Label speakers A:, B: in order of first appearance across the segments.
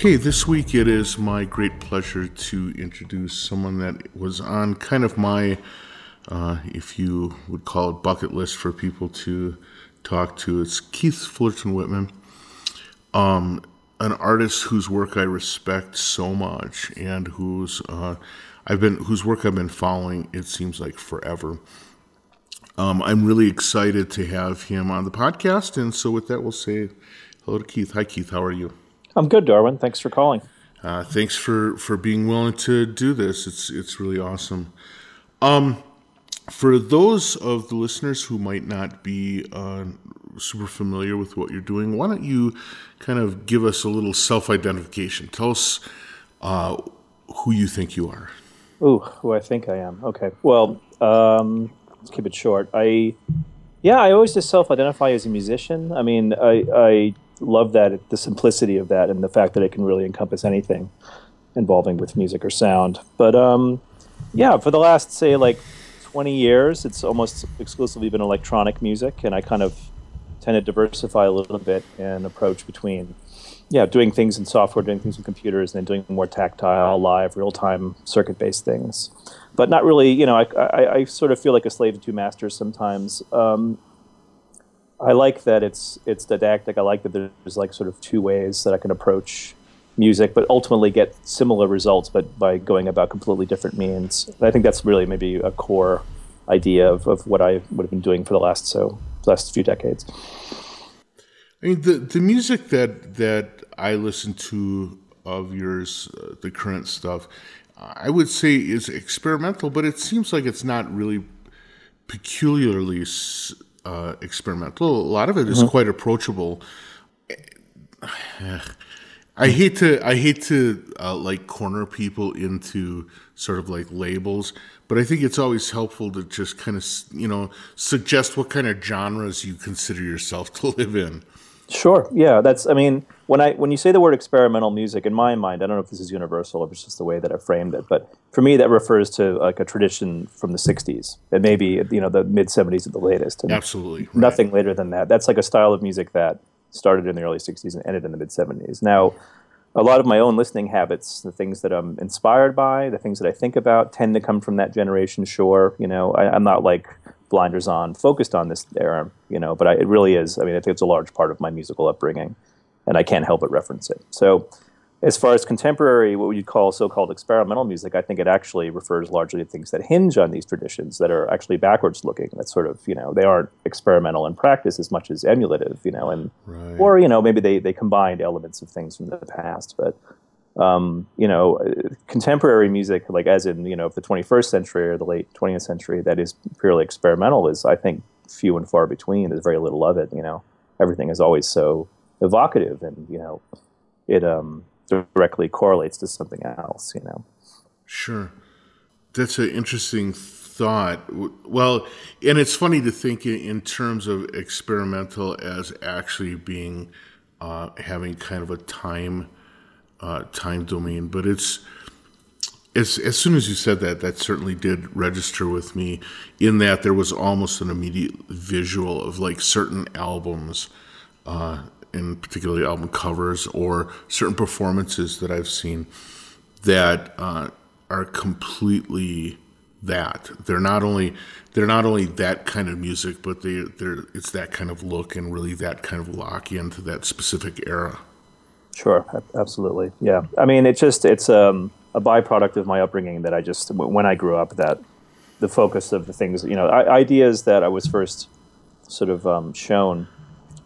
A: Okay, this week it is my great pleasure to introduce someone that was on kind of my, if you would call it, bucket list for people to talk to. It's Keith Fullerton Whitman, an artist whose work I respect so much and whose work I've been following, it seems like, forever. I'm really excited to have him on the podcast, and so with that, we'll say hello to Keith. Hi, Keith. How are you?
B: I'm good, Darwin. Thanks for calling.
A: Thanks for being willing to do this. It's really awesome. For those of the listeners who might not be super familiar with what you're doing, why don't you kind of give us a little self-identification? Tell us who you think you are.
B: Ooh, who I think I am. Okay. Well, let's keep it short. I always just self-identify as a musician. I mean, I love that, the simplicity of that, and the fact that it can really encompass anything involving with music or sound. But for the last, say, like 20 years, it's almost exclusively been electronic music, and I kind of tend to diversify a little bit and approach between, doing things in software, doing things with computers, and then doing more tactile, live, real-time, circuit-based things. But not really, I sort of feel like a slave to two masters sometimes. I like that it's didactic. I like that there's like sort of two ways that I can approach music, but ultimately get similar results, but by going about completely different means. I think that's really maybe a core idea of what I would have been doing for the last few decades.
A: I mean, the music that I listen to of yours, the current stuff, I would say is experimental, but it seems like it's not really peculiarly experimental. A lot of it is quite approachable. I hate to like corner people into sort of like labels, but I think it's always helpful to just kind of, suggest what kind of genres you consider yourself to live in.
B: Sure. Yeah, when you say the word experimental music, in my mind, I don't know if this is universal or if it's just the way that I framed it, but for me that refers to like a tradition from the 60s and maybe, the mid 70s at the latest. And
A: absolutely. Right.
B: Nothing later than that. That's like a style of music that started in the early 60s and ended in the mid 70s. Now, a lot of my own listening habits, the things that I'm inspired by, the things that I think about tend to come from that generation, sure. I'm not like blinders on, focused on this era, but it really is. I mean, I think it's a large part of my musical upbringing, and I can't help but reference it. So as far as contemporary, what you'd call so-called experimental music, I think it actually refers largely to things that hinge on these traditions that are actually backwards looking. That sort of, they aren't experimental in practice as much as emulative, and
A: right.
B: Or, maybe they combined elements of things from the past. But, contemporary music, like as in, the 21st century or the late 20th century, that is purely experimental is, I think, few and far between. There's very little of it, Everything is always so evocative and, it directly correlates to something else,
A: Sure. That's an interesting thought. Well, and it's funny to think in terms of experimental as actually being having kind of a time domain, but it's as soon as you said that certainly did register with me in that there was almost an immediate visual of like certain albums, and particularly album covers or certain performances that I've seen that are completely that. They're not only that kind of music, but it's that kind of look and really that kind of lock into that specific era.
B: Sure, absolutely. Yeah. I mean, it's a byproduct of my upbringing that when I grew up, that the focus of the things, ideas that I was first sort of shown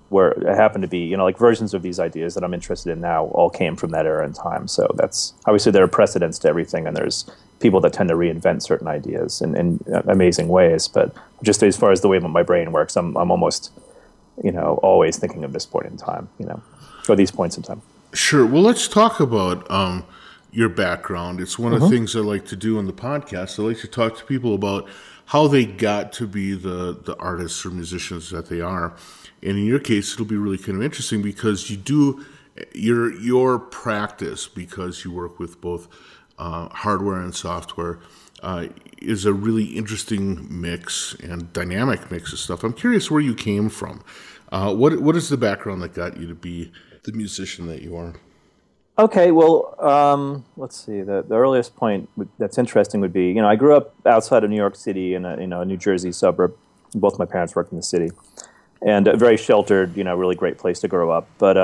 B: where it happened to be, like versions of these ideas that I'm interested in now all came from that era in time. So that's obviously there are precedents to everything, and there's people that tend to reinvent certain ideas in amazing ways. But just as far as the way my brain works, I'm almost, always thinking of this point in time, or these points in time.
A: Sure. Well, let's talk about your background. It's one of the things I like to do on the podcast. I like to talk to people about how they got to be the artists or musicians that they are. And in your case, it'll be really kind of interesting because you do your practice, because you work with both hardware and software, is a really interesting mix and dynamic mix of stuff. I'm curious where you came from. What is the background that got you to be the musician that you are?
B: Okay, well, let's see. The earliest point that's interesting would be, I grew up outside of New York City in a New Jersey suburb. Both my parents worked in the city, and a very sheltered, really great place to grow up. But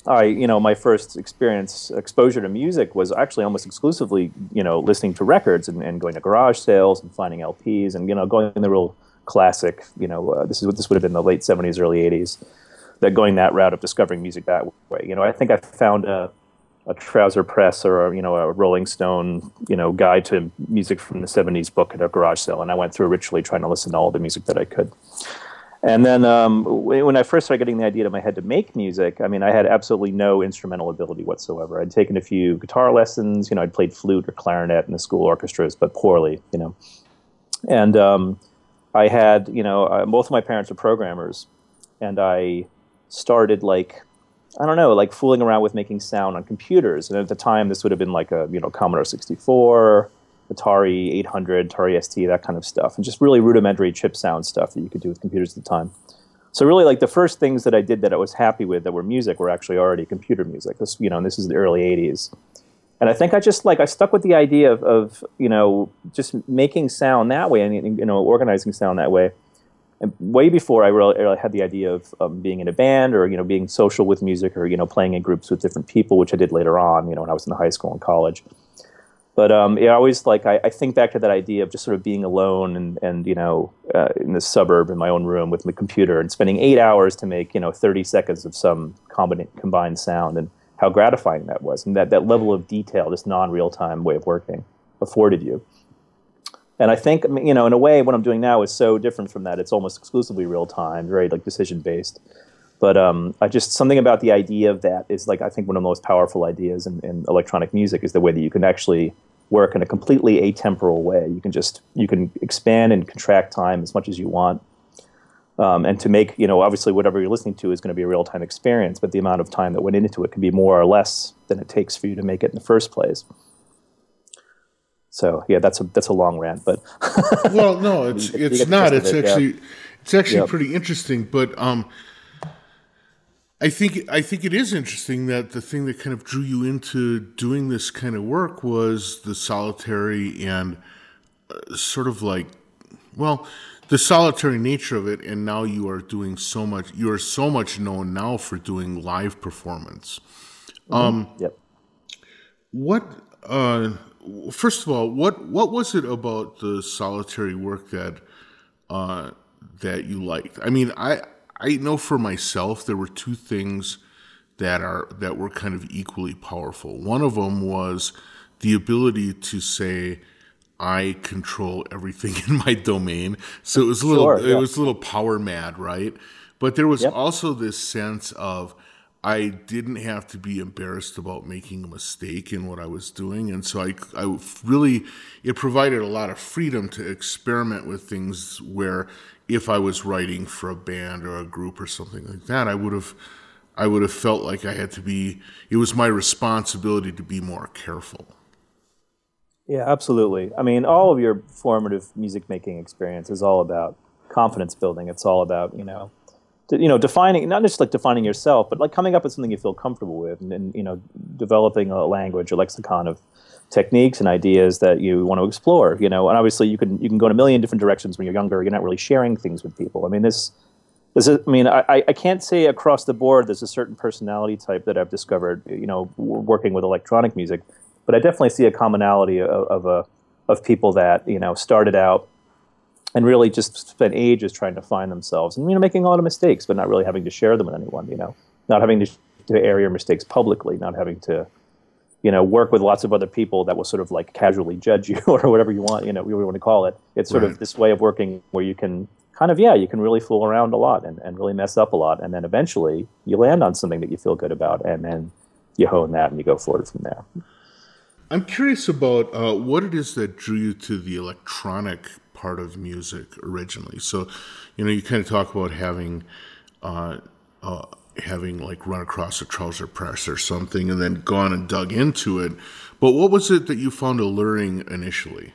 B: my first exposure to music was actually almost exclusively, listening to records and going to garage sales and finding LPs and, going in the real classic, this would have been the late 70s, early 80s, that going that route of discovering music that way. I think I found a Trouser Press or a Rolling Stone, guide to music from the 70s book at a garage sale, and I went through ritually trying to listen to all the music that I could. And then when I first started getting the idea in my head to make music, I mean, I had absolutely no instrumental ability whatsoever. I'd taken a few guitar lessons, I'd played flute or clarinet in the school orchestras, but poorly, And I had, both of my parents are programmers, and I started fooling around with making sound on computers. And at the time, this would have been like a, Commodore 64, Atari 800, Atari ST, that kind of stuff, and just really rudimentary chip sound stuff that you could do with computers at the time. So really, like the first things that I did that I was happy with that were music were actually already computer music. This, and this is the early '80s, and I think I just I stuck with the idea of just making sound that way and organizing sound that way. And way before I really had the idea of being in a band or being social with music or playing in groups with different people, which I did later on. When I was in high school and college. But I always I think back to that idea of just sort of being alone and in this suburb in my own room with my computer and spending 8 hours to make 30 seconds of some combined sound, and how gratifying that was, and that level of detail, this non-real-time way of working, afforded you. And I think in a way what I'm doing now is so different from that. It's almost exclusively real-time, very decision-based. But I just something about the idea of that is I think one of the most powerful ideas in electronic music is the way that you can actually work in a completely atemporal way. You can expand and contract time as much as you want, and to make obviously whatever you're listening to is going to be a real time experience, but the amount of time that went into it can be more or less than it takes for you to make it in the first place. So yeah, that's a long rant, but
A: well, no, it's not. It's actually pretty interesting, but I think it is interesting that the thing that kind of drew you into doing this kind of work was the solitary and the solitary nature of it. And now you are doing so much. You are so much known now for doing live performance.
B: Yep.
A: First of all, what was it about the solitary work that you liked? I mean, I know for myself there were two things that were kind of equally powerful. One of them was the ability to say, I control everything in my domain. So it was a little power mad, right? But there was also this sense of I didn't have to be embarrassed about making a mistake in what I was doing. And so it provided a lot of freedom to experiment with things where if I was writing for a band or a group or something like that, I would have felt like it was my responsibility to be more careful.
B: Yeah, absolutely. I mean, all of your formative music making experience is all about confidence building. It's all about, defining, not just defining yourself, but coming up with something you feel comfortable with, and developing a language, a lexicon of techniques and ideas that you want to explore, and obviously you can go in a million different directions when you're younger. You're not really sharing things with people. I mean, I can't say across the board there's a certain personality type that I've discovered, working with electronic music, but I definitely see a commonality of people that, started out and really just spent ages trying to find themselves and, making a lot of mistakes, but not really having to share them with anyone, not having to air your mistakes publicly, not having to, work with lots of other people that will sort of casually judge you or whatever you want, whatever you want to call it. It's sort of this way of working where you can you can really fool around a lot and really mess up a lot. And then eventually you land on something that you feel good about, and then you hone that and you go forward from there.
A: I'm curious about what it is that drew you to the electronic part of music originally. So, you kind of talk about having run across a trouser press or something and then gone and dug into it. But what was it that you found alluring initially?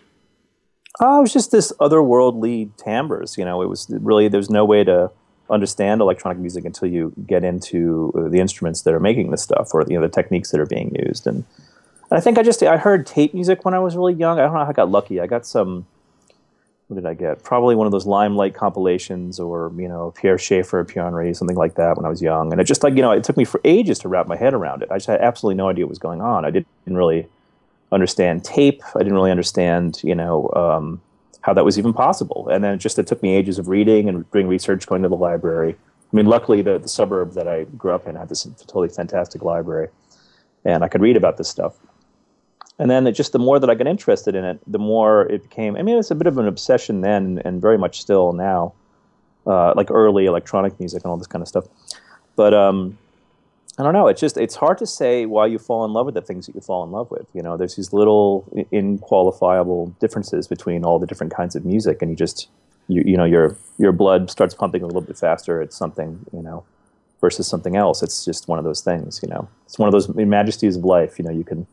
B: It was just this otherworldly timbres. It was really, there's no way to understand electronic music until you get into the instruments that are making the stuff, or the techniques that are being used. And I think I heard tape music when I was really young. I don't know how I got lucky. I got some. What did I get? Probably one of those Limelight compilations, or Pierre Schaeffer, Pierre Henry, something like that when I was young. And it just it took me for ages to wrap my head around it. I just had absolutely no idea what was going on. I didn't really understand tape. I didn't really understand how that was even possible. And then it took me ages of reading and doing research, going to the library. I mean, luckily the suburb that I grew up in had this totally fantastic library, and I could read about this stuff. And then the more that I got interested in it, the more it became, it was a bit of an obsession then, and very much still now, like early electronic music and all this kind of stuff. But I don't know, it's hard to say why you fall in love with the things that you fall in love with. There's these little inqualifiable differences between all the different kinds of music, and your blood starts pumping a little bit faster at something, versus something else. It's just one of those things, It's one of those majesties of life, you can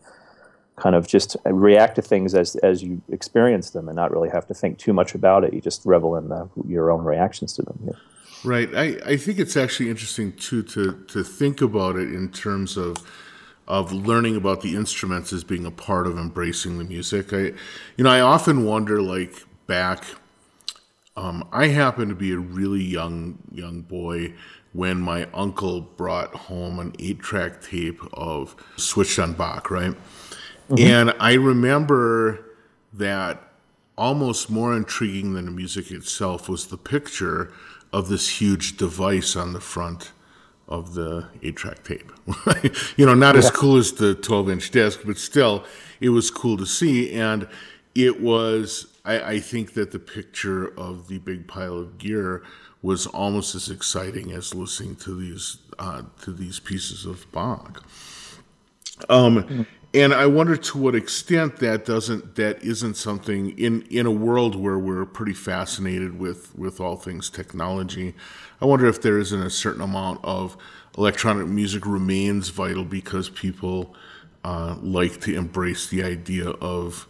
B: kind of just react to things as you experience them, and not really have to think too much about it. You just revel in your own reactions to them. Yeah.
A: Right. I think it's actually interesting too to think about it in terms of learning about the instruments as being a part of embracing the music. I often wonder, like, back. I happened to be a really young boy when my uncle brought home an 8-track tape of Switched on Bach, right? Mm-hmm. And I remember that almost more intriguing than the music itself was the picture of this huge device on the front of the 8-track tape. Not as cool as the 12-inch disc, but still, it was cool to see. And it was, I think that the picture of the big pile of gear was almost as exciting as listening to these pieces of Bach. And I wonder to what extent that isn't something in a world where we're pretty fascinated with all things technology. I wonder if there isn't a certain amount of electronic music remains vital because people like to embrace the idea of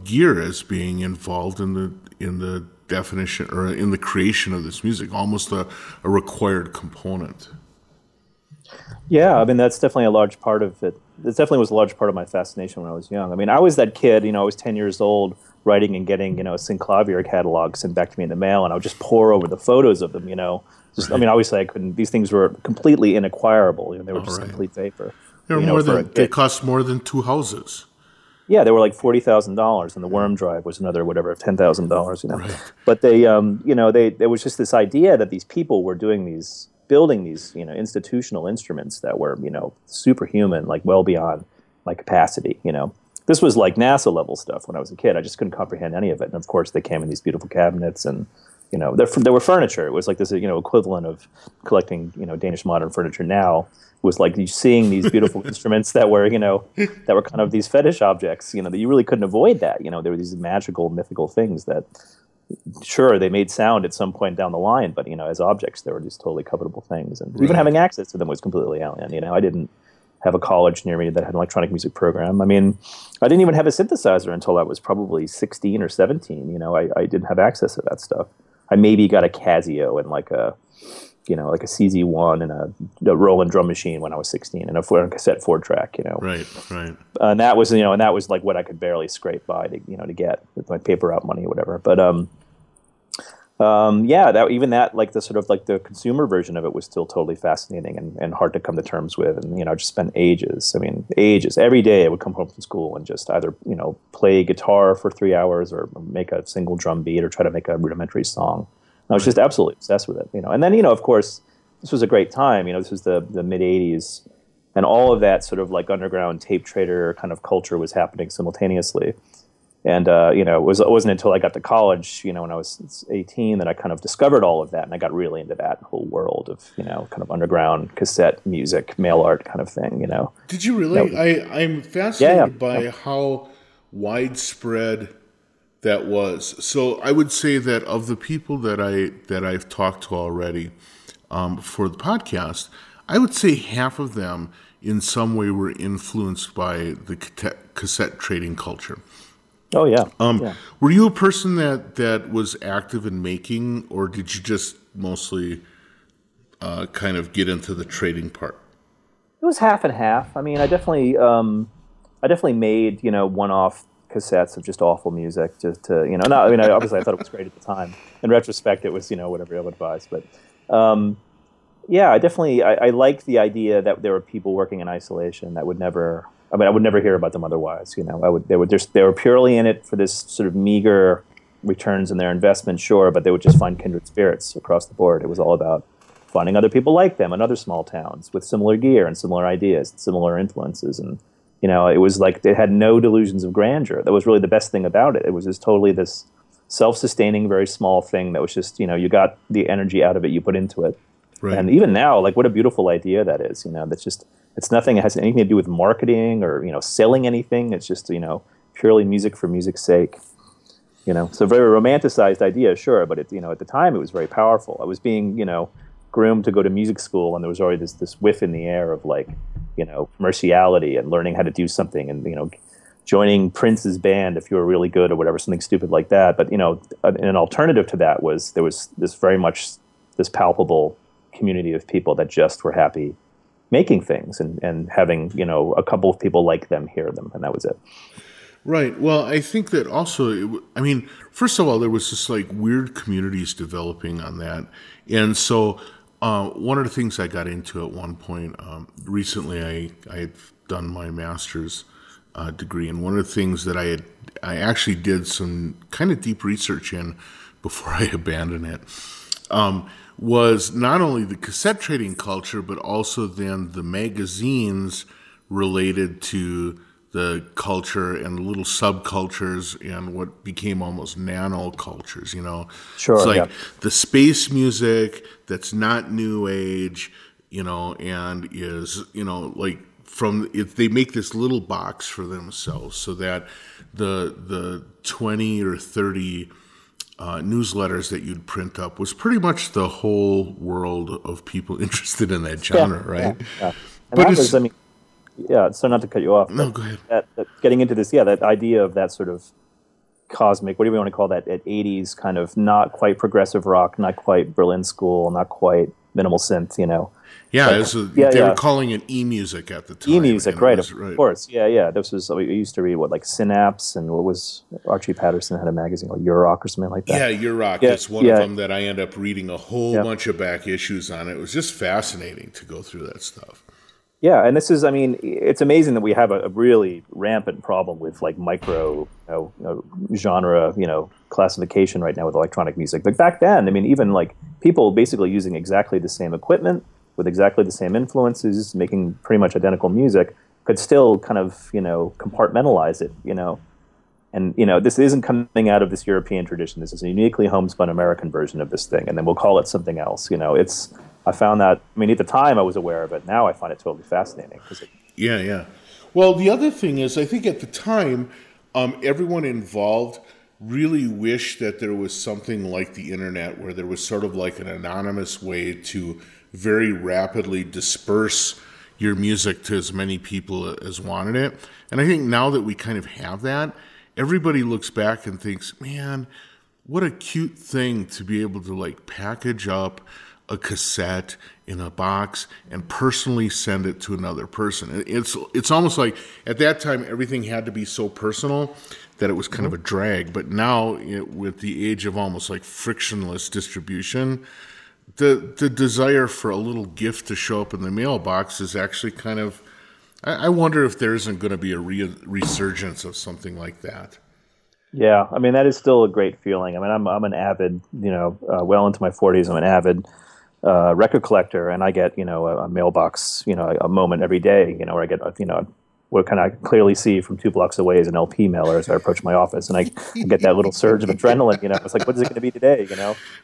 A: gear as being involved in the definition or in the creation of this music, almost a required component.
B: Yeah, that's definitely a large part of it. It definitely was a large part of my fascination when I was young. I was that kid, I was 10 years old, writing and getting, a Synclavier catalog sent back to me in the mail, and I would just pore over the photos of them, Just, right. Obviously I couldn't, these things were completely inacquirable. They were just complete vapor.
A: They cost more than 2 houses.
B: Yeah, they were like $40,000, and the worm drive was another $10,000. Right. But there was just this idea that these people were building these institutional instruments that were superhuman, like well beyond my capacity. This was like NASA level stuff when I was a kid. I just couldn't comprehend any of it. And of course, they came in these beautiful cabinets, and there were furniture. It was like this equivalent of collecting Danish modern furniture now. It was like seeing these beautiful instruments that were kind of these fetish objects. That you really couldn't avoid that. There were these magical, mythical things that, sure, they made sound at some point down the line, but as objects, they were just totally covetable things. And even having access to them was completely alien. I didn't have a college near me that had an electronic music program. I didn't even have a synthesizer until I was probably 16 or 17. I didn't have access to that stuff. I maybe got a Casio and like a CZ1 and a Roland drum machine when I was 16, and a cassette 4-track.
A: Right.
B: And that was like what I could barely scrape by to get with my paper out money or whatever. But like the sort of like the consumer version of it was still totally fascinating and hard to come to terms with. And I just spent ages. Every day I would come home from school and just either play guitar for 3 hours or make a single drum beat or try to make a rudimentary song. I was just absolutely obsessed with it, And then, of course, this was a great time. This was the mid-'80s, and all of that sort of like underground tape trader kind of culture was happening simultaneously. And, it wasn't until I got to college, when I was 18, that I kind of discovered all of that, and I got really into that whole world of, kind of underground cassette music, mail art kind of thing,
A: Did you really? I'm fascinated by how widespread that was. So I would say that of the people that I've talked to already for the podcast, I would say half of them in some way were influenced by the cassette trading culture.
B: Oh yeah, yeah.
A: Were you a person that was active in making, or did you just mostly kind of get into the trading part?
B: It was half and half. I mean, I definitely made one-off cassettes of just awful music, just to Not, I mean, obviously I thought it was great at the time. In retrospect, it was whatever I would advise, but yeah, I liked the idea that there were people working in isolation that would never. I mean, I would never hear about them otherwise. They were purely in it for this sort of meager returns in their investment, sure, but they would just find kindred spirits across the board. It was all about finding other people like them in other small towns with similar gear and similar ideas, and similar influences, and it was like they had no delusions of grandeur. That was really the best thing about it. It was just totally this self-sustaining, very small thing that was just you got the energy out of it you put into it. Right. And even now, like, what a beautiful idea that is. That's just, it's nothing. It has anything to do with marketing or selling anything. It's just purely music for music's sake. So very romanticized idea, sure, but at the time it was very powerful. I was being groomed to go to music school, and there was already this whiff in the air of like commerciality and learning how to do something, and joining Prince's band if you were really good or whatever, something stupid like that. But an alternative to that was there was this very much this palpable community of people that just were happy making things and having a couple of people like them hear them, and that was it.
A: Right. Well, I think that also, I mean, first of all, there was just like weird communities developing on that. And so one of the things I got into at one point, recently I had done my master's degree, and one of the things that I actually did some kind of deep research in before I abandoned it, was not only the cassette trading culture, but also then the magazines related to the culture and little subcultures and what became almost nano cultures,
B: Sure,
A: it's like
B: yeah.
A: the space music that's not new age, and is, like they make this little box for themselves so that the 20 or 30 newsletters that you'd print up was pretty much the whole world of people interested in that genre, right?
B: Yeah. And
A: but
B: that was, I mean, yeah, so not to cut you off.
A: No, go ahead.
B: That getting into this, that idea of that sort of cosmic, what do we want to call that, at 80s kind of not quite progressive rock, not quite Berlin School, not quite minimal synth,
A: Yeah,
B: like,
A: they were calling it e-music at the time.
B: E-music, right, of course. Yeah. This was, we used to read, like Synapse, and what was, Archie Patterson had a magazine like Eurock or something like that.
A: Yeah, Eurock. Yeah, it's one of them that I end up reading a whole bunch of back issues on. It was just fascinating to go through that stuff.
B: Yeah, and this is, I mean, it's amazing that we have a really rampant problem with like micro genre, classification right now with electronic music. But back then, I mean, even like people basically using exactly the same equipment with exactly the same influences, making pretty much identical music, could still kind of, compartmentalize it, And, this isn't coming out of this European tradition. This is a uniquely homespun American version of this thing, and then we'll call it something else. I found that, I mean, at the time I was aware of it. Now I find it totally fascinating.
A: Yeah. Well, the other thing is, I think at the time, everyone involved really wished that there was something like the internet where there was sort of like an anonymous way to very rapidly disperse your music to as many people as wanted it. And I think now that we kind of have that, everybody looks back and thinks, man, what a cute thing to be able to like package up a cassette in a box and personally send it to another person. It's almost like at that time everything had to be so personal that it was kind of a drag. But now, with the age of almost like frictionless distribution, the desire for a little gift to show up in the mailbox is actually kind of, I wonder if there isn't going to be a resurgence of something like that.
B: Yeah, I mean, that is still a great feeling. I mean, I'm an avid, well into my 40s, I'm an avid record collector, and I get, a mailbox, a moment every day, where I get, what can I clearly see from 2 blocks away is an LP mailer as I approach my office, and I get that little surge of adrenaline, it's like, what is it going to be today,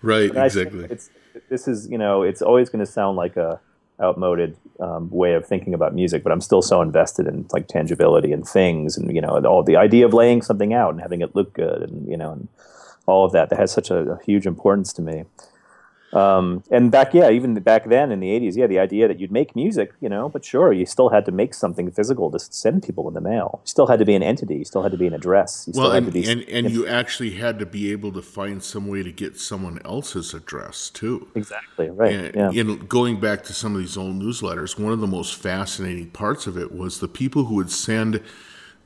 A: Right,
B: and
A: exactly.
B: This is, it's always going to sound like a outmoded way of thinking about music, but I'm still so invested in like tangibility and things, and all the idea of laying something out and having it look good, and and all of that has such a huge importance to me. And even back then in the 80s, the idea that you'd make music, but sure, you still had to make something physical to send people in the mail. You still had to be an entity. You still had to be an address. You
A: Well,
B: still had
A: and,
B: to be,
A: and you actually had to be able to find some way to get someone else's address too.
B: exactly, right.
A: And
B: Yeah.
A: going back to some of these old newsletters, one of the most fascinating parts of it was the people who would send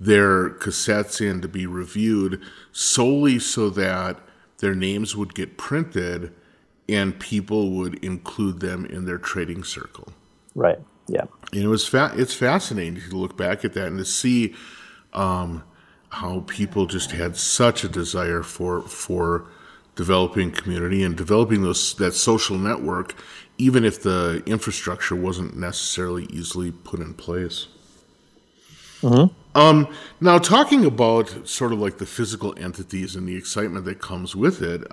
A: their cassettes in to be reviewed solely so that their names would get printed and people would include them in their trading circle.
B: Right. Yeah.
A: And it's fascinating to look back at that and to see how people just had such a desire for developing community and developing that social network, even if the infrastructure wasn't necessarily easily put in place. Now, talking about sort of like the physical entities and the excitement that comes with it,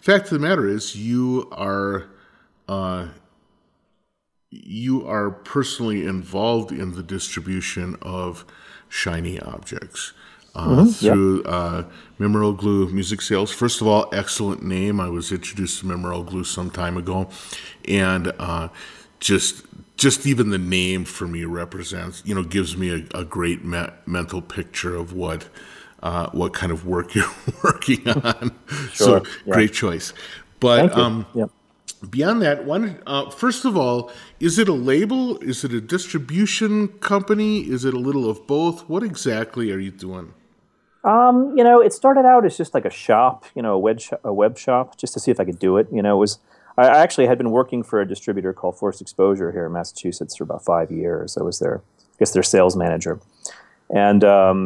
A: fact of the matter is you are personally involved in the distribution of shiny objects through Mimaroglu Music Sales. First of all, excellent name. I was introduced to Mimaroglu some time ago, and just even the name for me represents, gives me a great mental picture of what kind of work you're working on.
B: Sure.
A: So great choice. But
B: Thank you.
A: beyond that, first of all, is it a label? Is it a distribution company? Is it a little of both? What exactly are you doing?
B: It started out as just like a shop, a web shop, just to see if I could do it. I actually had been working for a distributor called Forced Exposure here in Massachusetts for about 5 years. I was their sales manager. And, I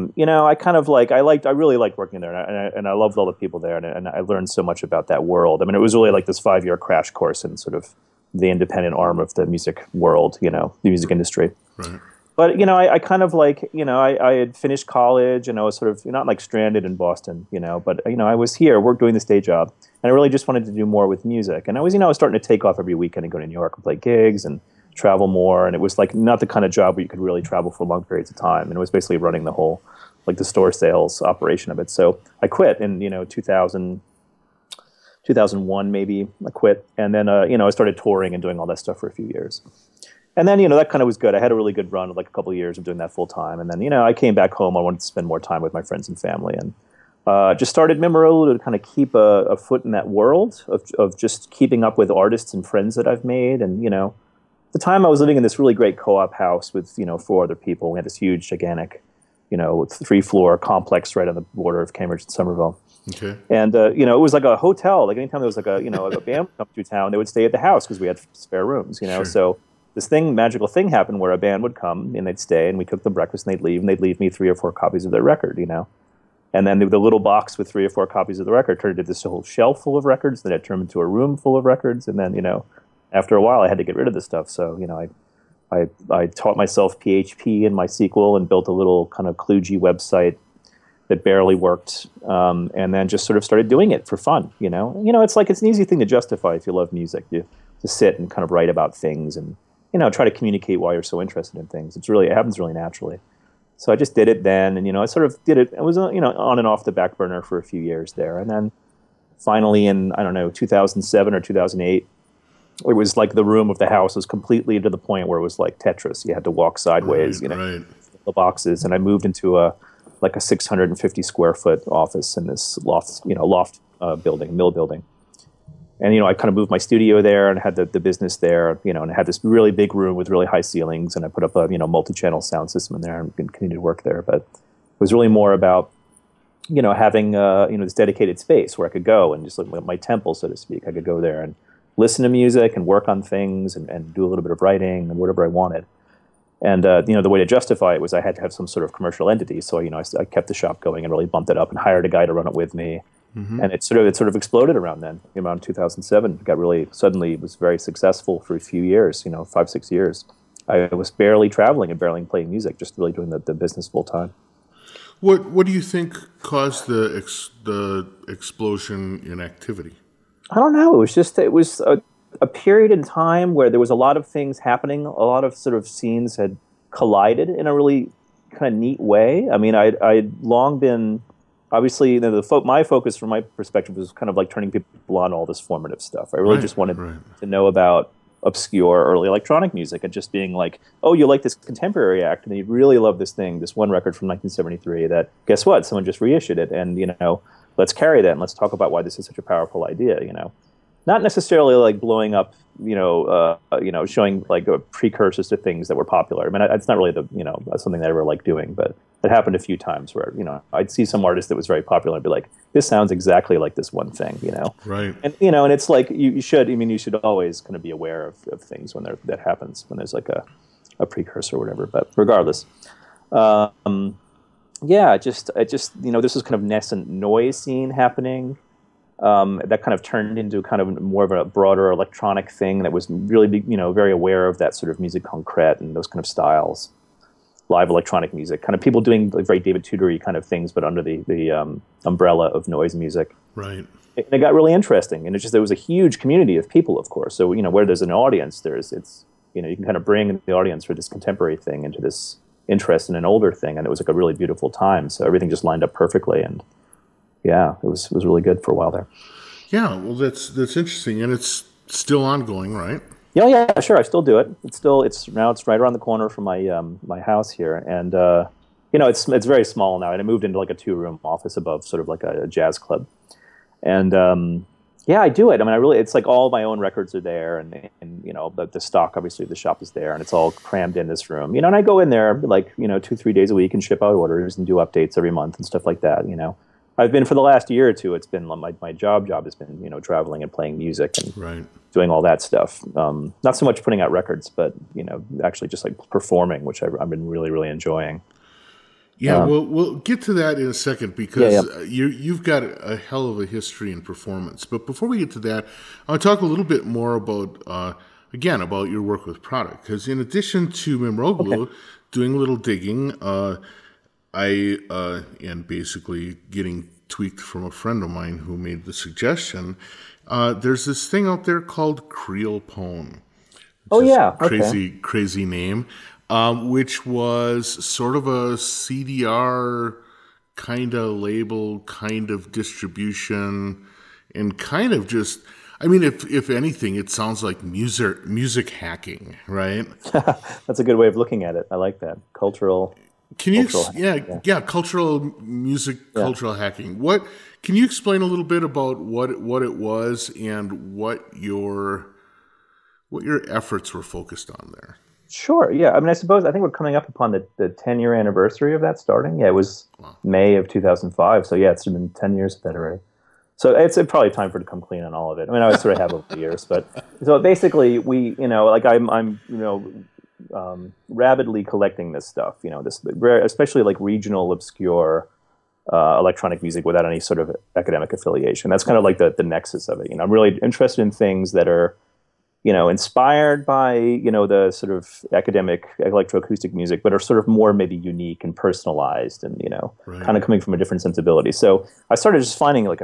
B: really liked working there, and I loved all the people there, and I learned so much about that world. I mean, it was really like this 5-year crash course in sort of the independent arm of the music world, the music industry.
A: Right.
B: But, I had finished college, and I was sort of not like stranded in Boston, but, I was here, doing this day job, and I really just wanted to do more with music. And I was starting to take off every weekend and go to New York and play gigs and travel more, and it was like not the kind of job where you could really travel for long periods of time, and it was basically running the whole the store sales operation of it. So I quit in 2001 maybe. I quit, and then I started touring and doing all that stuff for a few years, and then that kind of was good. I had a really good run of like a couple of years of doing that full time, and then I came back home. I wanted to spend more time with my friends and family, and just started Mimaroglu to kind of keep a foot in that world of just keeping up with artists and friends that I've made, and at the time I was living in this really great co-op house with 4 other people. We had this huge, gigantic, 3-floor complex right on the border of Cambridge and Somerville.
A: Okay.
B: And it was like a hotel. Like anytime there was like a a band would come through town, they would stay at the house because we had spare rooms.
A: Sure.
B: So this magical thing happened where a band would come and they'd stay, and we cooked them breakfast, and they'd leave me 3 or 4 copies of their record. And then the little box with 3 or 4 copies of the record turned into this whole shelf full of records. Then it turned into a room full of records, and then after a while, I had to get rid of this stuff. So, I taught myself PHP and MySQL and built a little kind of kludgy website that barely worked, and then just sort of started doing it for fun. It's like it's an easy thing to justify if you love music. You to sit and kind of write about things and try to communicate why you're so interested in things. It happens really naturally. So I just did it then, and I sort of did it. I was on and off the back burner for a few years there, and then finally in 2007 or 2008. It was like the room of the house was completely to the point where it was like Tetris. You had to walk sideways,
A: right.
B: The boxes. And I moved into a 650 square foot office in this loft building, mill building. And, I kind of moved my studio there and had the business there, and I had this really big room with really high ceilings, and I put up a, multi-channel sound system in there and continued to work there. But it was really more about, having, this dedicated space where I could go and just like my temple, so to speak. I could go there and listen to music and work on things and do a little bit of writing and whatever I wanted. And, the way to justify it was I had to have some sort of commercial entity. So, I kept the shop going and really bumped it up and hired a guy to run it with me. Mm-hmm. And it sort of exploded around then, around 2007. It was very successful for a few years, 5-6 years. I was barely traveling and barely playing music, just really doing the business full time.
A: What do you think caused the explosion in activity?
B: I don't know. It was a period in time where there was a lot of things happening. A lot of sort of scenes had collided in a really kind of neat way. I mean, I'd long been obviously, my focus from my perspective was kind of like turning people on all this formative stuff. I really just wanted to know about obscure early electronic music and just being like, oh, you like this contemporary act and you really love this thing, this one record from 1973 that, guess what, someone just reissued it, and let's carry that and let's talk about why this is such a powerful idea. Not necessarily like blowing up, showing like precursors to things that were popular. I mean, it's not really that's something that I ever liked doing, but it happened a few times where, I'd see some artist that was very popular and be like, this sounds exactly like this one thing,
A: Right.
B: And, and it's like, you should always kind of be aware of things when that happens, when there's like a precursor or whatever, but regardless. Yeah, just this was kind of nascent noise scene happening. That kind of turned into kind of more of a broader electronic thing that was really, very aware of that sort of musique concrète and those kind of styles, live electronic music, kind of people doing like very David Tudor-y kind of things, but under the umbrella of noise music.
A: Right.
B: And it got really interesting, and there was a huge community of people, of course. So where there's an audience, you can kind of bring the audience for this contemporary thing into this interest in an older thing, and it was like a really beautiful time. So everything just lined up perfectly, and yeah, it was really good for a while there.
A: Yeah, well, that's interesting, and it's still ongoing, right?
B: Yeah, sure. I still do it. It's right around the corner from my my house here, and it's very small now, and I moved into like a 2-room office above sort of like a jazz club, and yeah, I do it. I mean, it's like all my own records are there, and the stock, obviously the shop is there, and it's all crammed in this room, and I go in there like 2-3 days a week and ship out orders and do updates every month and stuff like that. I've been for the last year or two. It's been my job has been traveling and playing music and doing all that stuff. Not so much putting out records, but actually just like performing, which I've been really, really enjoying.
A: Yeah, we'll get to that in a second because you've got a hell of a history in performance. But before we get to that, I want to talk a little bit more about about your work with product, because in addition to Mimaroglu, doing a little digging. And basically getting tweaked from a friend of mine who made the suggestion, there's this thing out there called Creole Pone. Crazy name, which was sort of a CDR kind of label, kind of distribution, and kind of just, I mean, if anything, it sounds like music hacking, right?
B: That's a good way of looking at it. I like that. Cultural
A: cultural music, cultural hacking. What can you explain a little bit about what it was and what your efforts were focused on there?
B: Sure. Yeah. I mean, I think we're coming up upon the 10-year anniversary of that starting. Yeah, it was May of 2005. So yeah, it's been 10 years of that already. So it's probably time for it to come clean on all of it. I mean, I sort of have over the years, but so basically we, I'm rabidly collecting this stuff, especially like regional obscure electronic music without any sort of academic affiliation. That's kind of like the nexus of it. I'm really interested in things that are, inspired by, the sort of academic electroacoustic music, but are sort of more maybe unique and personalized and, kind of coming from a different sensibility. So I started just finding like,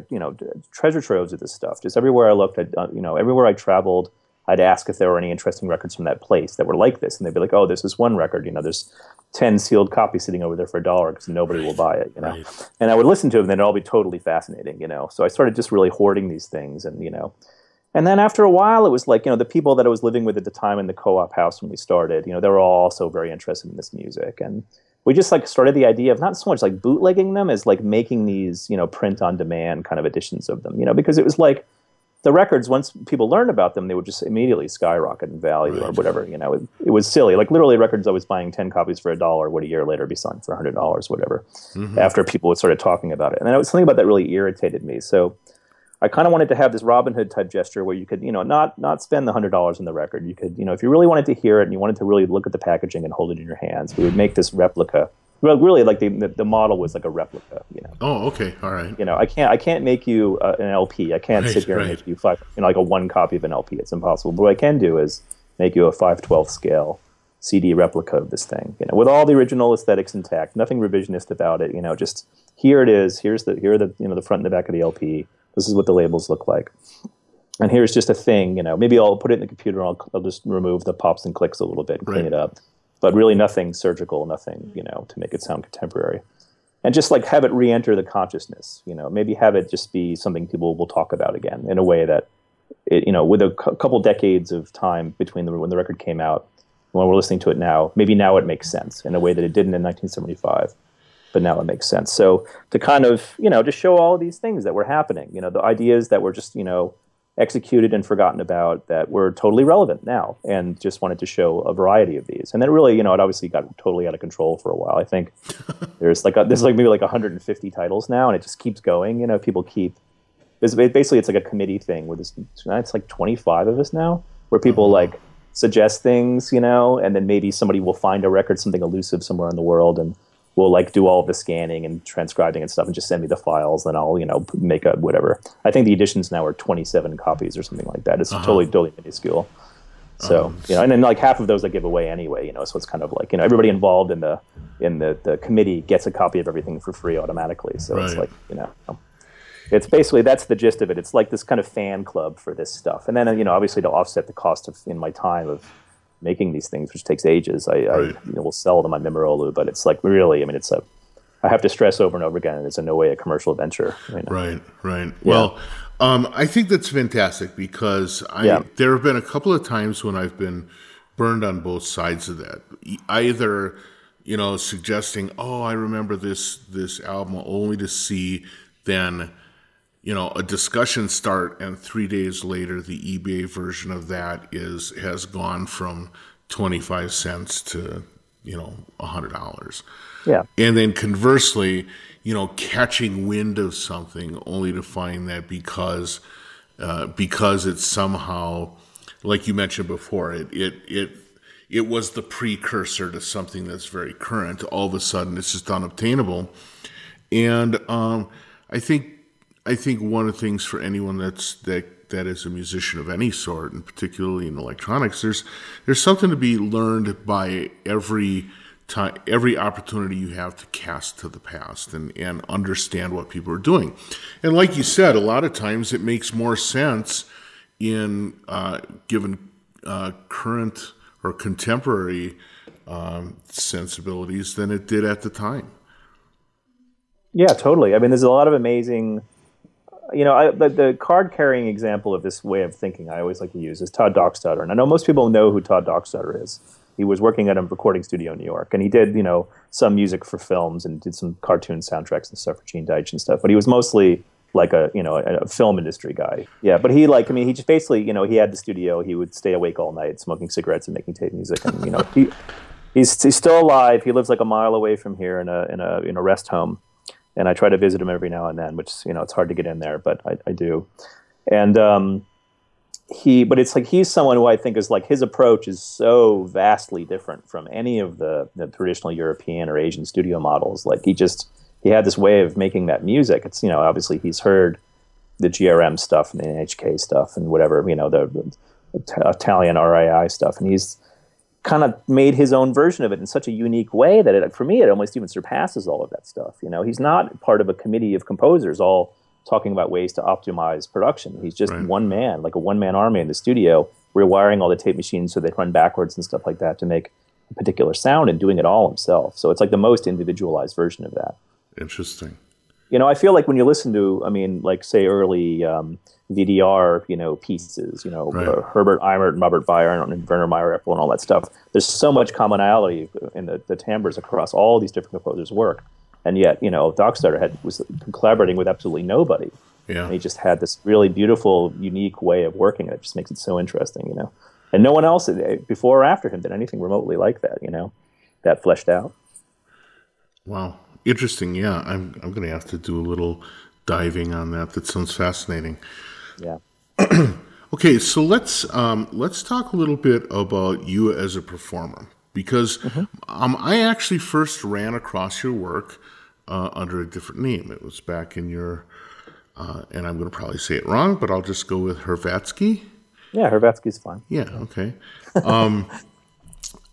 B: treasure troves of this stuff. Just everywhere I looked, everywhere I traveled, I'd ask if there were any interesting records from that place that were like this. And they'd be like, oh, there's this one record, there's 10 sealed copies sitting over there for $1 because nobody will buy it, And I would listen to them, and they'd all be totally fascinating, So I started just really hoarding these things, and, And then after a while, it was like, the people that I was living with at the time in the co-op house when we started, they were all also very interested in this music. And we just like started the idea of not so much like bootlegging them as like making these, print on demand kind of editions of them, because it was like, the records, once people learned about them, they would just immediately skyrocket in value or whatever. It was silly. Like literally records I was buying 10 copies for $1 would a year later be selling for $100, whatever, after people would started talking about it. And then something about that really irritated me. So I kind of wanted to have this Robin Hood type gesture where you could, not spend the $100 on the record. You could, if you really wanted to hear it and you wanted to really look at the packaging and hold it in your hands, we would make this replica. Well, really, like the model was like a replica,
A: Oh, okay, all right.
B: I can't make you an LP. I can't sit here and make you like a one copy of an LP. It's impossible. But what I can do is make you a 5/12 scale CD replica of this thing, with all the original aesthetics intact, nothing revisionist about it. Just here it is. Here are the the front and the back of the LP. This is what the labels look like. And here's just a thing. Maybe I'll put it in the computer. I'll just remove the pops and clicks a little bit and clean it up. But really nothing surgical, nothing, to make it sound contemporary. and just like have it re-enter the consciousness, maybe have it just be something people will talk about again in a way that with a couple decades of time between when the record came out and when we're listening to it now, maybe now it makes sense in a way that it didn't in 1975, but now it makes sense. So to kind of, just show all of these things that were happening, the ideas that were just, executed and forgotten about that were totally relevant now, and just wanted to show a variety of these. And then really, it obviously got totally out of control for a while. I think there's maybe 150 titles now, and it just keeps going. People keep, basically it's like a committee thing where it's like 25 of us now, where people like suggest things, and then maybe somebody will find a record, something elusive somewhere in the world, and will like do all of the scanning and transcribing and stuff and just send me the files, and I'll, make a whatever. I think the editions now are 27 copies or something like that. It's totally minuscule. So, and then like half of those I give away anyway, so it's kind of like, everybody involved in the committee gets a copy of everything for free automatically. So It's like, it's basically, that's the gist of it. It's like this kind of fan club for this stuff. And then, obviously to offset the cost in my time of making these things, which takes ages, I will sell them on Mimaroglu, but it's like really, I have to stress over and over again, it's in no way a commercial venture.
A: Right. Yeah.
B: Well,
A: I think that's fantastic because there have been a couple of times when I've been burned on both sides of that. Either, suggesting, I remember this album, only to see then, a discussion start, and 3 days later, the eBay version of that has gone from 25 cents to, $100.
B: Yeah.
A: And then conversely, catching wind of something only to find that because it's somehow, like you mentioned before, it was the precursor to something that's very current. All of a sudden, it's just unobtainable. And I think one of the things for anyone that is a musician of any sort, and particularly in electronics, there's something to be learned by every opportunity you have to cast to the past and understand what people are doing. And like you said, a lot of times it makes more sense in given current or contemporary sensibilities than it did at the time.
B: Yeah, totally. There's a lot of amazing. The card-carrying example of this way of thinking I always like to use is Todd Dockstader. And I know most people know who Todd Dockstader is. He was working at a recording studio in New York, and he did, some music for films and did some cartoon soundtracks and stuff for Gene Deitch and stuff. But he was mostly like a film industry guy. Yeah, but he he just basically, he had the studio. He would stay awake all night smoking cigarettes and making tape music. And, he's still alive. He lives like a mile away from here in a rest home. And I try to visit him every now and then, which, it's hard to get in there, but I do. And but it's like he's someone who I think is like, his approach is so vastly different from any of the traditional European or Asian studio models. Like he had this way of making that music. It's, obviously he's heard the GRM stuff and the NHK stuff and whatever, the Italian RII stuff. And he's kind of made his own version of it in such a unique way that for me, it almost even surpasses all of that stuff. He's not part of a committee of composers all talking about ways to optimize production. He's just one man, like a one-man army in the studio, rewiring all the tape machines so they run backwards and stuff like that to make a particular sound, and doing it all himself. So it's like the most individualized version of that.
A: Interesting.
B: I feel like when you listen to, like say early VDR, pieces, Herbert Eimert and Robert Bayer and Werner Meyer-Eppel and all that stuff, there's so much commonality in the timbres across all these different composers' work. And yet, Dockstader was collaborating with absolutely nobody.
A: Yeah.
B: And he just had this really beautiful, unique way of working. It just makes it so interesting, And no one else before or after him did anything remotely like that, that fleshed out.
A: Wow. Interesting. Yeah. I'm going to have to do a little diving on that. That sounds fascinating.
B: Yeah.
A: Okay. So let's talk a little bit about you as a performer, because I actually first ran across your work under a different name. It was back in your, and I'm going to probably say it wrong, but I'll just go with Hvratski.
B: Yeah, Hvratski's fine.
A: Yeah, okay.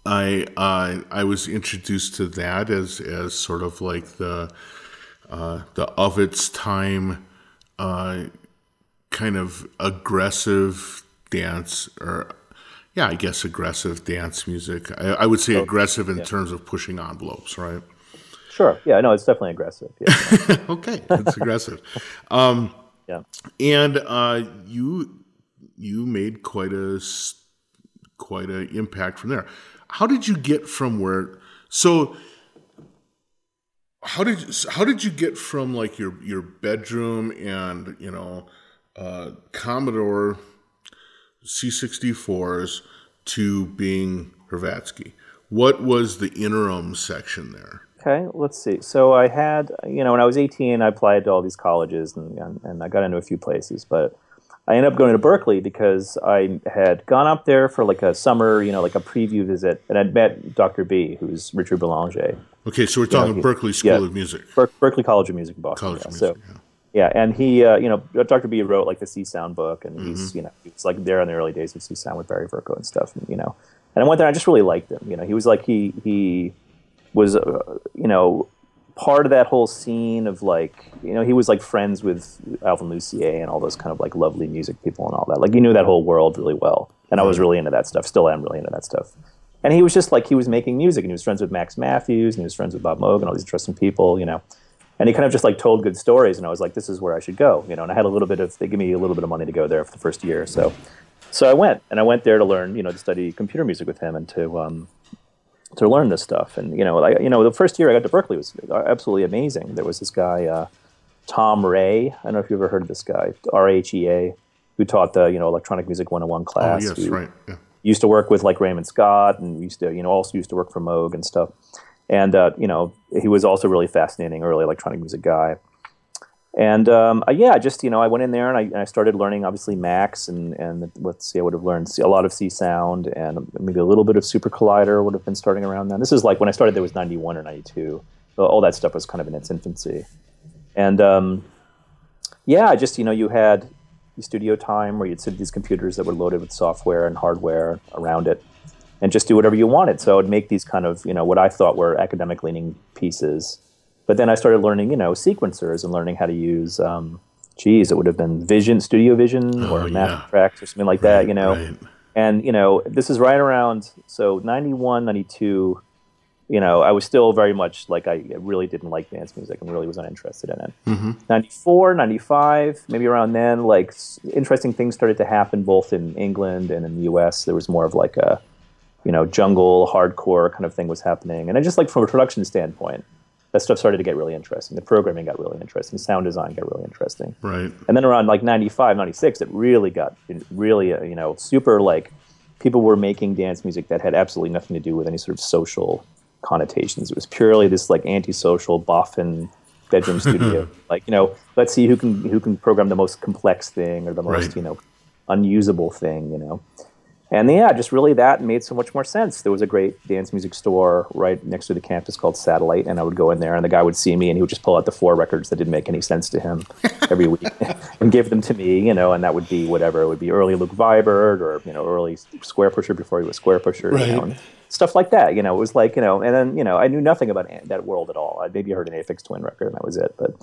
A: I was introduced to that as sort of like the of its time kind of aggressive dance, or I guess aggressive dance music. I would say aggressive in terms of pushing envelopes, right?
B: Sure. Yeah, no, it's definitely aggressive. Yeah.
A: Okay, it's aggressive.
B: Yeah.
A: And you made quite a impact from there. How did you get from where? So how did you get from like your bedroom and Commodore C64s to being Hvratski? What was the interim section there?
B: Okay, let's see. So I had, when I was 18, I applied to all these colleges and I got into a few places, but I ended up going to Berkeley because I had gone up there for like a summer, like a preview visit, and I'd met Dr. B, who's Richard Boulanger.
A: Okay, so we're talking Berkeley School of Music.
B: Berkeley College of Music in Boston.
A: College of Music,
B: yeah, and he, Dr. B wrote like the C Sound book, and he's, he was like there in the early days of C Sound with Barry Verco and stuff, and I went there. And I just really liked him. He was like he was, part of that whole scene of like, he was like friends with Alvin Lucier and all those kind of like lovely music people and all that. Like he knew that whole world really well, and I was really into that stuff. Still am really into that stuff. And he was just like, he was making music, and he was friends with Max Matthews, and he was friends with Bob Moog and all these interesting people, And he kind of just like told good stories, and I was like, this is where I should go, And I had they gave me a little bit of money to go there for the first year, so I went, and I went there to learn, to study computer music with him and to learn this stuff. And the first year I got to Berkeley was absolutely amazing. There was this guy, Tom Ray. I don't know if you've ever heard of this guy, RHEA, who taught the electronic music 101 class.
A: Oh yes, right. Yeah.
B: Used to work with like Raymond Scott, and also used to work for Moog and stuff. And he was also really fascinating early electronic music guy. And I went in there and I started learning obviously Max and let's see, I would have learned a lot of C Sound and maybe a little bit of Super Collider would have been starting around then. This is like when I started there was 91 or 92. So all that stuff was kind of in its infancy. And you had the studio time where you'd sit at these computers that were loaded with software and hardware around it and just do whatever you wanted. So I would make these kind of, what I thought were academic leaning pieces. But then I started learning, sequencers and learning how to use, it would have been Studio Vision or Master Tracks or something like that,
A: Right.
B: And, this is right around, so 91, 92, I was still very much like, I really didn't like dance music and really was uninterested in it.
A: Mm-hmm.
B: 94, 95, maybe around then, like interesting things started to happen both in England and in the US. There was more of like a, jungle, hardcore kind of thing was happening. And I just like from a production standpoint, that stuff started to get really interesting. The programming got really interesting. Sound design got really interesting.
A: Right.
B: And then around like 95, 96, it really got super like people were making dance music that had absolutely nothing to do with any sort of social connotations. It was purely this like antisocial boffin bedroom studio. Like, let's see who can program the most complex thing or the most, unusable thing, And just really that made so much more sense. There was a great dance music store right next to the campus called Satellite, and I would go in there, and the guy would see me, and he would just pull out the 4 records that didn't make any sense to him every week and give them to me, and that would be whatever. It would be early Luke Vibert or, early Square Pusher before he was Square Pusher,
A: right.
B: And stuff like that. It was like, and then, I knew nothing about that world at all. I maybe heard an Aphex Twin record, and that was it, but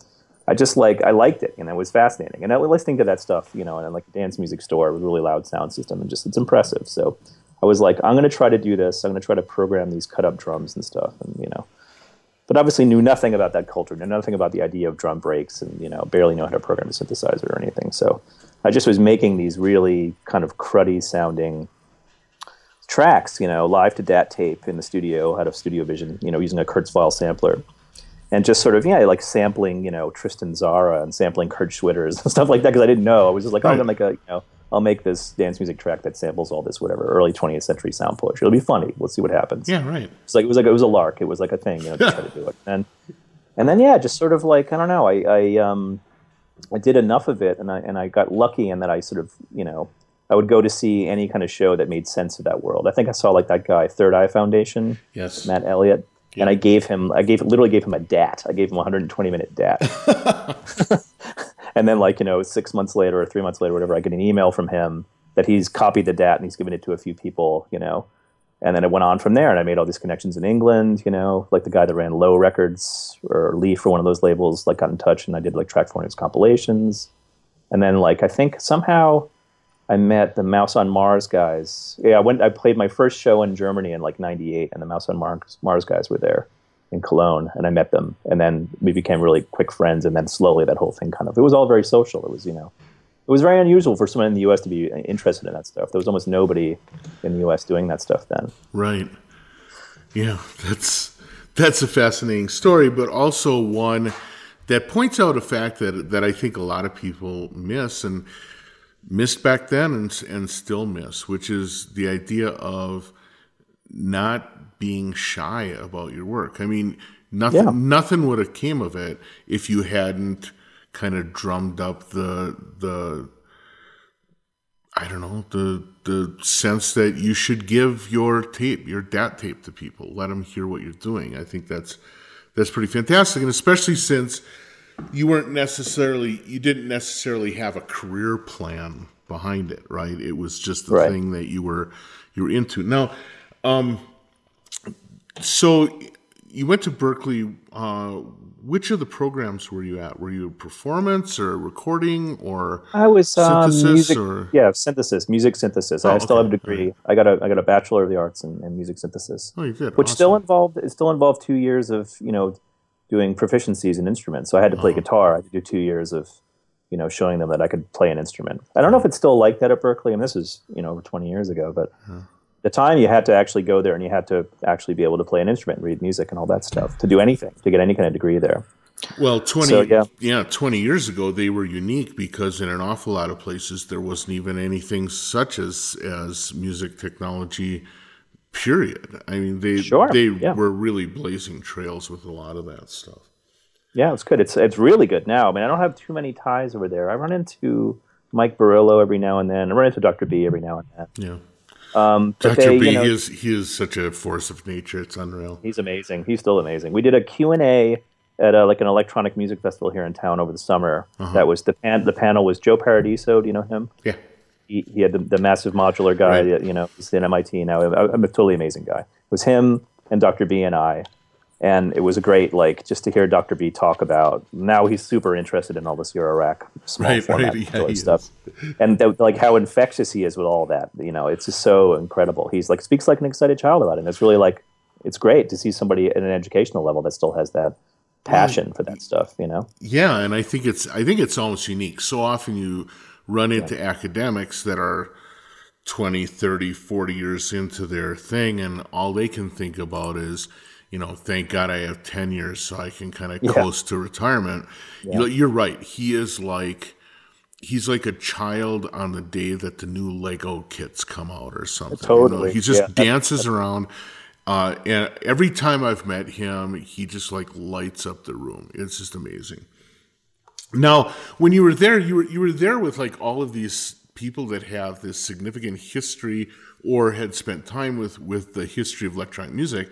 B: I just I liked it, and it was fascinating. And listening to that stuff, and like a dance music store with a really loud sound system, and it's impressive. So I was like, I'm going to try to do this. I'm going to try to program these cut up drums and stuff, and but obviously knew nothing about that culture, knew nothing about the idea of drum breaks, and barely know how to program a synthesizer or anything. So I just was making these really kind of cruddy sounding tracks, live to DAT tape in the studio out of Studio Vision, using a Kurzweil sampler. And just sort of, like sampling, Tristan Zara and sampling Kurt Schwitters and stuff like that, because I didn't know. I was just like, I'm going to make I'll make this dance music track that samples all this, whatever, early 20th century sound poetry. It'll be funny. We'll see what happens.
A: Yeah, right.
B: It was a lark. It was like a thing, to try to do it. And then, just sort of like, I don't know, I did enough of it, and I got lucky in that I sort of, I would go to see any kind of show that made sense of that world. I think I saw like that guy, Third Eye Foundation,
A: yes,
B: Matt Elliott. Yeah. And I literally gave him a DAT. I gave him a 120-minute DAT. And then 6 months later or 3 months later, whatever, I get an email from him that he's copied the DAT and he's given it to a few people, And then it went on from there, and I made all these connections in England, like the guy that ran Low Records or Leaf for one of those labels, got in touch, and I did Track 4 compilations. And then I think somehow I met the Mouse on Mars guys. Yeah, I played my first show in Germany in 98, and the Mouse on Mars guys were there in Cologne, and I met them, and then we became really quick friends, and then slowly that whole thing it was all very social. It was, it was very unusual for someone in the U.S. to be interested in that stuff. There was almost nobody in the U.S. doing that stuff then.
A: Right. Yeah, that's a fascinating story, but also one that points out a fact that I think a lot of people miss and missed back then and still miss, which is the idea of not being shy about your work. I mean, nothing would have came of it if you hadn't kind of drummed up the I don't know, the sense that you should give your DAT tape to people, let them hear what you're doing. I think that's pretty fantastic, and especially since you didn't necessarily have a career plan behind it, right? It was just the thing that you were into. Now, so you went to Berkeley. Which of the programs were you at? Were you performance or recording or
B: I was
A: synthesis?
B: Music synthesis. I still have a degree. Right. I got a Bachelor of the Arts in music synthesis.
A: Oh, you did.
B: Which still involved 2 years of doing proficiencies in instruments. So I had to play guitar. I had to do 2 years of showing them that I could play an instrument. I don't know if it's still like that at Berkeley. I mean, this is over 20 years ago, but. The time you had to actually go there and you had to actually be able to play an instrument, read music and all that stuff to do anything, to get any kind of degree there.
A: Well, 20 years ago, they were unique because in an awful lot of places, there wasn't even anything such as music technology, period. I mean, they were really blazing trails with a lot of that stuff.
B: Yeah, it's good. It's really good now. I mean, I don't have too many ties over there. I run into Mike Barillo every now and then. I run into Dr. B every now and then.
A: Yeah. Dr. B, he is such a force of nature. It's unreal.
B: He's amazing. He's still amazing. We did a Q&A at an electronic music festival here in town over the summer. That was the panel was Joe Paradiso. Do you know him?
A: Yeah.
B: He had the massive modular guy. Right. He's in MIT now. I'm a totally amazing guy. It was him and Dr. B and I. And it was a great, just to hear Dr. B talk about, now he's super interested in all this Eurorack small format stuff. And how infectious he is with all that. It's just so incredible. He's speaks like an excited child about it. And it's really it's great to see somebody at an educational level that still has that passion for that stuff,
A: Yeah, and I think it's almost unique. So often you run into academics that are 20, 30, 40 years into their thing, and all they can think about is, thank God I have 10 years so I can kind of close to retirement. Yeah. You're right. He's like a child on the day that the new Lego kits come out or something.
B: Totally.
A: He just dances around. And every time I've met him, he just lights up the room. It's just amazing. Now, when you were there, you were there with all of these people that have this significant history or had spent time with the history of electronic music.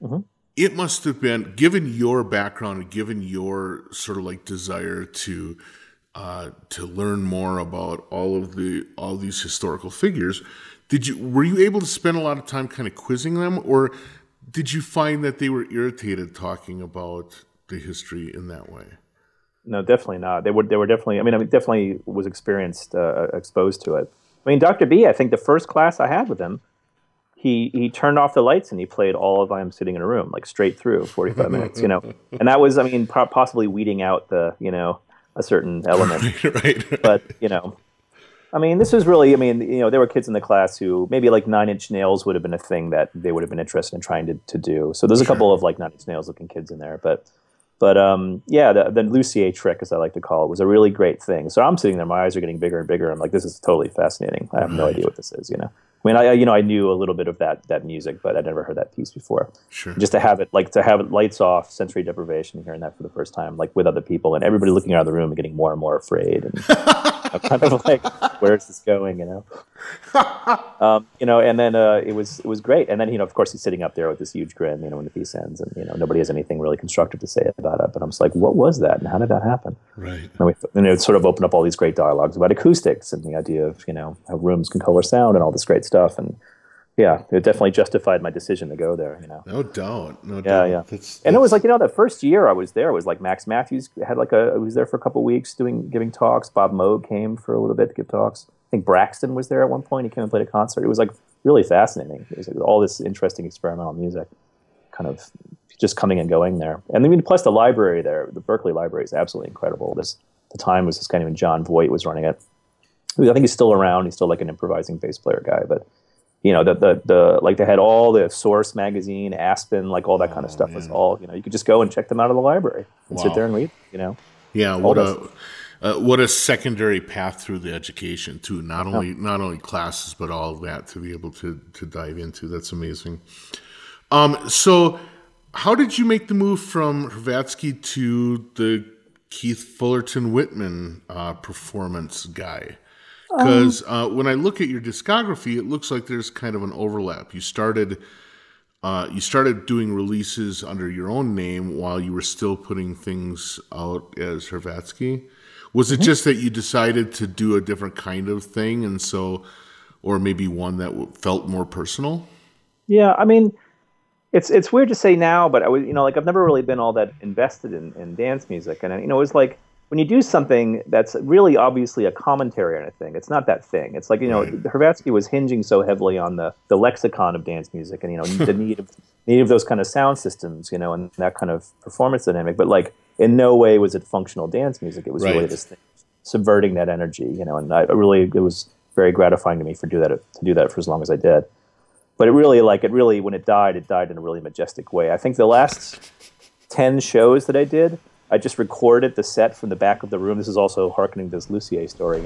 A: Mm-hmm. It must have been, given your background and given your sort of desire to learn more about all these historical figures, were you able to spend a lot of time kind of quizzing them, or did you find that they were irritated talking about the history in that way?
B: No, definitely not. They were definitely. I mean, definitely was exposed to it. I mean, Dr. B, I think the first class I had with him, he turned off the lights and he played all of I Am Sitting in a Room, straight through 45 minutes, And that was, possibly weeding out a certain element.
A: Right.
B: But, this was really, there were kids in the class who maybe Nine Inch Nails would have been a thing that they would have been interested in trying to do. So there's a couple of Nine Inch Nails looking kids in there. But the Lucier trick, as I like to call it, was a really great thing. So I'm sitting there, my eyes are getting bigger and bigger. I'm like, this is totally fascinating. I have no idea what this is, I knew a little bit of that music, but I'd never heard that piece before.
A: Sure.
B: Just to have it lights off, sensory deprivation, hearing that for the first time, with other people and everybody looking around the room and getting more and more afraid and kind of where's this going, And then it was great. And then of course he's sitting up there with this huge grin, when the piece ends, and nobody has anything really constructive to say about it. But I'm just what was that, and how did that happen?
A: Right.
B: And it sort of opened up all these great dialogues about acoustics and the idea of how rooms can color sound and all this great stuff. And yeah, it definitely justified my decision to go there.
A: No doubt.
B: Yeah. And it was the first year I was there was Max Matthews had was there for a couple of weeks giving talks. Bob Moog came for a little bit to give talks. I think Braxton was there at one point. He came and played a concert. It was really fascinating. It was all this interesting experimental music kind of just coming and going there. And I mean, plus the library there, the Berkeley Library is absolutely incredible. The time was this guy named John Voight was running it. I think he's still around. He's still like an improvising bass player guy, but the like they had all the Source magazine, Aspen, like all that kind of stuff was all, you could just go and check them out of the library and sit there and read,
A: Yeah, what a secondary path through the education too. Not only classes, but all of that to be able to dive into. That's amazing. So how did you make the move from Hvratski to the Keith Fullerton Whitman performance guy? Because when I look at your discography, it looks like there's kind of an overlap. You started doing releases under your own name while you were still putting things out as Hvratski. Was it just that you decided to do a different kind of thing, and so, or maybe one that felt more personal?
B: Yeah, I mean, it's weird to say now, but I was, I've never really been all that invested in dance music, and it was like, when you do something that's really obviously a commentary on a thing, it's not that thing. It's like, Hvratski was hinging so heavily on the lexicon of dance music and, the need of those kind of sound systems, and that kind of performance dynamic. But like, in no way was it functional dance music. It was really this thing, subverting that energy, and it was very gratifying to me to do that for as long as I did. But it really, when it died in a really majestic way. I think the last 10 shows that I did, I just recorded the set from the back of the room. This is also hearkening to this Lucier story,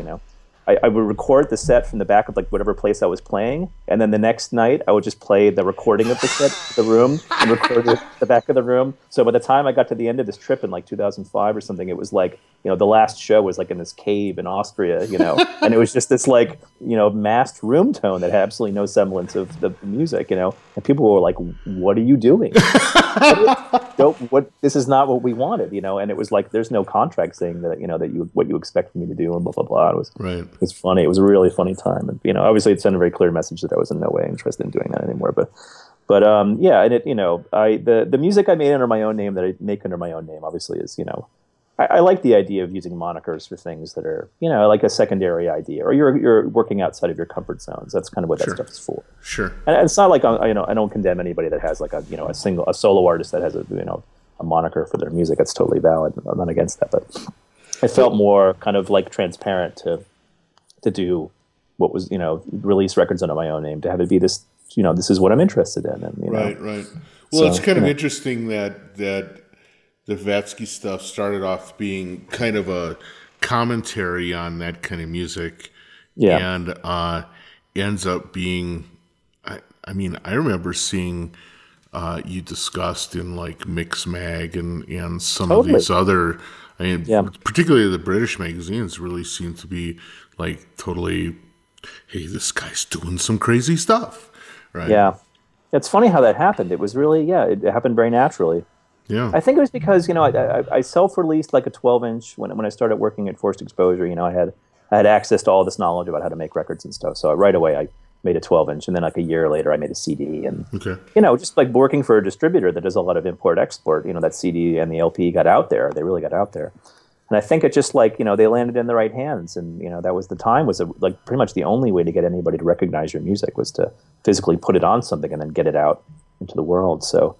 B: I would record the set from the back of like whatever place I was playing, and then the next night I would just play the recording of the set of the room and record it at the back of the room. So by the time I got to the end of this trip in like 2005 or something, it was like, the last show was like in this cave in Austria, and it was just this like, masked room tone that had absolutely no semblance of the music, and people were like, "What are you doing? This is not what we wanted," and it was like, there's no contract saying that, what you expect me to do and blah, blah, blah. It was
A: right.
B: It was funny. It was a really funny time, and obviously it sent a very clear message that I was in no way interested in doing that anymore. But yeah, and it the music I made under my own name, that I make under my own name, obviously is I like the idea of using monikers for things that are like a secondary idea, or you're working outside of your comfort zones. That's kind of what that stuff is for.
A: Sure.
B: And it's not like I don't condemn anybody that has like a solo artist that has a moniker for their music. That's totally valid. I'm not against that, but it felt more kind of like transparent to do what was, release records under my own name, to have it be this, this is what I'm interested in. And,
A: Right. Well, it's kind of interesting that the Hvratski stuff started off being kind of a commentary on that kind of music. Yeah. And ends up being, I mean, I remember seeing you discussed in like Mix Mag and some of these other, particularly the British magazines really seem to be like totally, hey, this guy's doing some crazy stuff, right?
B: Yeah. It's funny how that happened. It was really, it happened very naturally.
A: Yeah.
B: I think it was because, I self-released like a 12-inch when I started working at Forced Exposure. I had access to all this knowledge about how to make records and stuff. So right away I made a 12-inch, and then like a year later I made a CD. And, just like working for a distributor that does a lot of import-export, that CD and the LP got out there. They really got out there. And I think it just like, they landed in the right hands. And, that was the time was like pretty much the only way to get anybody to recognize your music was to physically put it on something and then get it out into the world. So,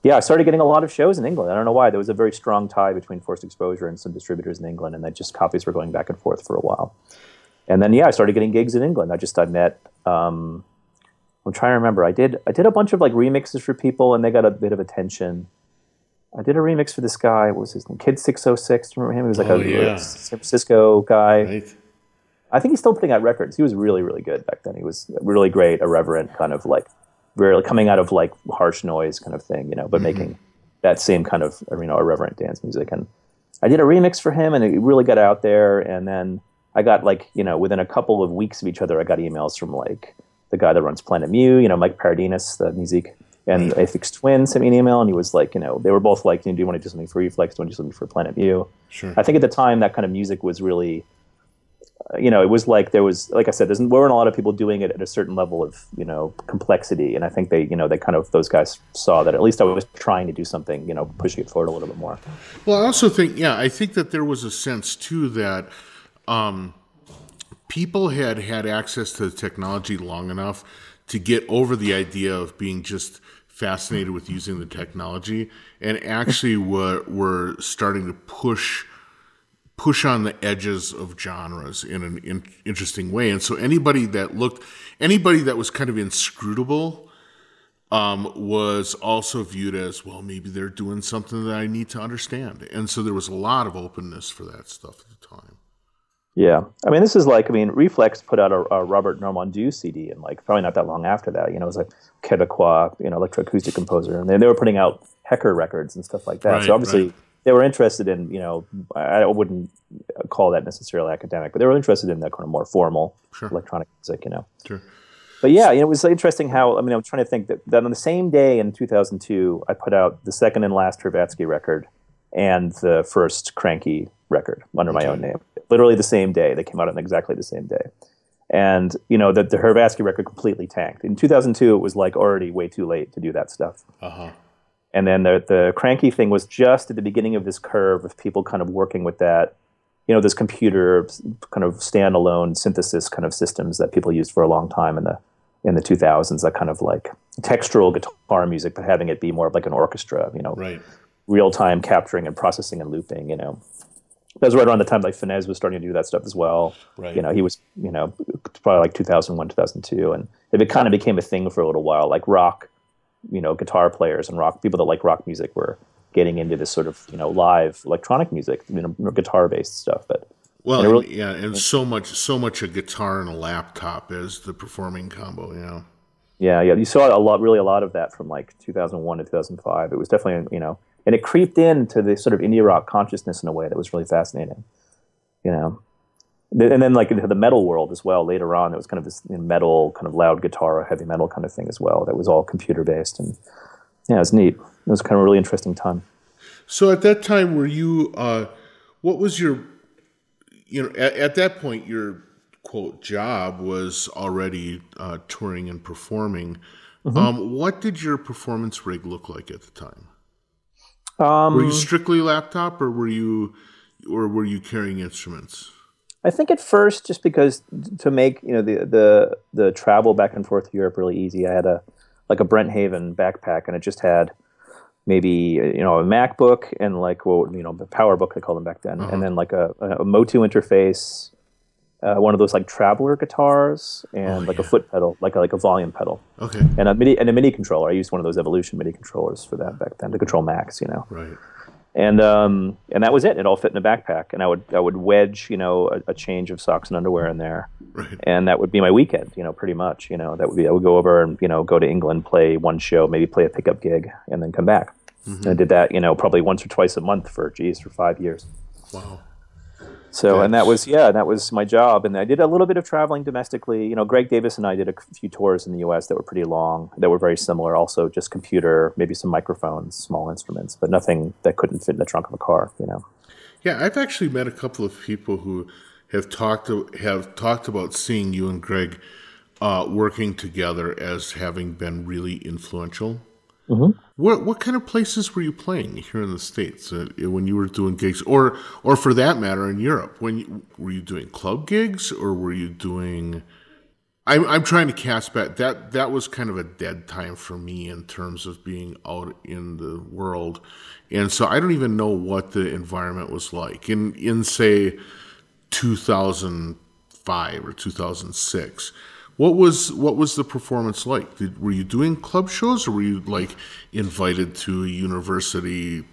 B: yeah, I started getting a lot of shows in England. I don't know why. There was a very strong tie between Forced Exposure and some distributors in England, and that just copies were going back and forth for a while. And then, I started getting gigs in England. I met, I'm trying to remember. I did a bunch of like remixes for people, and they got a bit of attention. I did a remix for this guy. What was his name? Kid 606. Do you remember him? He was like a San Francisco guy. Right. I think he's still putting out records. He was really, really good back then. He was really great, irreverent, kind of like really coming out of like harsh noise kind of thing, but making that same kind of irreverent dance music. And I did a remix for him, and it really got out there. And then I got like within a couple of weeks of each other, I got emails from like the guy that runs Planet Mu, Mike Paradinas, the music. And Aphex Twin sent me an email, and he was like, they were both like, do you want to do something for Reflex? Do you want to do something for Planet Mu?
A: Sure.
B: I think at the time that kind of music was really, it was like there was, like I said, there weren't a lot of people doing it at a certain level of, complexity. And I think they kind of, those guys saw that at least I was trying to do something, pushing it forward a little bit more.
A: Well, I also think, I think that there was a sense too that people had access to the technology long enough to get over the idea of being just fascinated with using the technology, and actually were starting to push on the edges of genres in an interesting way. And so anybody that was kind of inscrutable was also viewed as, well, maybe they're doing something that I need to understand. And so there was a lot of openness for that stuff at the time.
B: Yeah. I mean, this is like, Reflex put out a Robert Normandou CD, and like probably not that long after that, it was like Quebecois, electroacoustic composer. And they were putting out Hecker records and stuff like that.
A: Right,
B: so obviously
A: right.
B: They were interested in, I wouldn't call that necessarily academic, but they were interested in that kind of more formal electronic music,
A: Sure.
B: But yeah, it was interesting how, I'm trying to think that on the same day in 2002, I put out the second and last Hvratski record and the first Cranky record under my own name. Literally the same day. They came out on exactly the same day. And, the Hvratski record completely tanked. In 2002, it was like already way too late to do that stuff.
A: Uh-huh.
B: And then the Cranky thing was just at the beginning of this curve of people kind of working with that, this computer kind of standalone synthesis kind of systems that people used for a long time in the 2000s, that kind of like textural guitar music, but having it be more of like an orchestra,
A: right.
B: Real-time capturing and processing and looping, That was right around the time like Finesse was starting to do that stuff as well.
A: Right.
B: He was, probably like 2001, 2002. And it kind of became a thing for a little while, like rock, guitar players and people that like rock music were getting into this sort of, live electronic music, guitar-based stuff. But
A: and so much a guitar and a laptop as the performing combo,
B: Yeah. You saw a lot of that from like 2001 to 2005. It was definitely, and it creeped into the sort of indie rock consciousness in a way that was really fascinating, And then like into the metal world as well. Later on, there was kind of this metal, kind of loud guitar, heavy metal kind of thing as well. That was all computer based, and it was neat. It was kind of a really interesting time.
A: So at that time, were you? What was your? At that point, your quote job was already touring and performing. Mm-hmm. What did your performance rig look like at the time? Were you strictly laptop, or were you carrying instruments?
B: I think at first, just because to make the travel back and forth to Europe really easy, I had a Brent Haven backpack, and it just had maybe a MacBook and like the PowerBook they called them back then, and then like a Motu interface, one of those like traveler guitars, and a foot pedal, like a volume pedal.
A: Okay.
B: And a MIDI controller. I used one of those Evolution MIDI controllers for that back then to control Macs.
A: Right.
B: And that was it. It all fit in a backpack, and I would wedge a change of socks and underwear in there,
A: right.
B: And that would be my weekend. Pretty much. That would be I would go over and go to England, play one show, maybe play a pickup gig, and then come back. Mm-hmm. And I did that probably once or twice a month for 5 years.
A: Wow.
B: So and that was my job, and I did a little bit of traveling domestically. Greg Davis and I did a few tours in the U.S. that were pretty long, that were very similar. Also, just computer, maybe some microphones, small instruments, but nothing that couldn't fit in the trunk of a car.
A: Yeah, I've actually met a couple of people who have talked about seeing you and Greg working together as having been really influential. Mm-hmm. What kind of places were you playing here in the States when you were doing gigs, or for that matter in Europe? Were you doing club gigs, or were you doing? I'm trying to cast back. That was kind of a dead time for me in terms of being out in the world, and so I don't even know what the environment was like in say 2005 or 2006. What was the performance like? Were you doing club shows, or were you like invited to a university,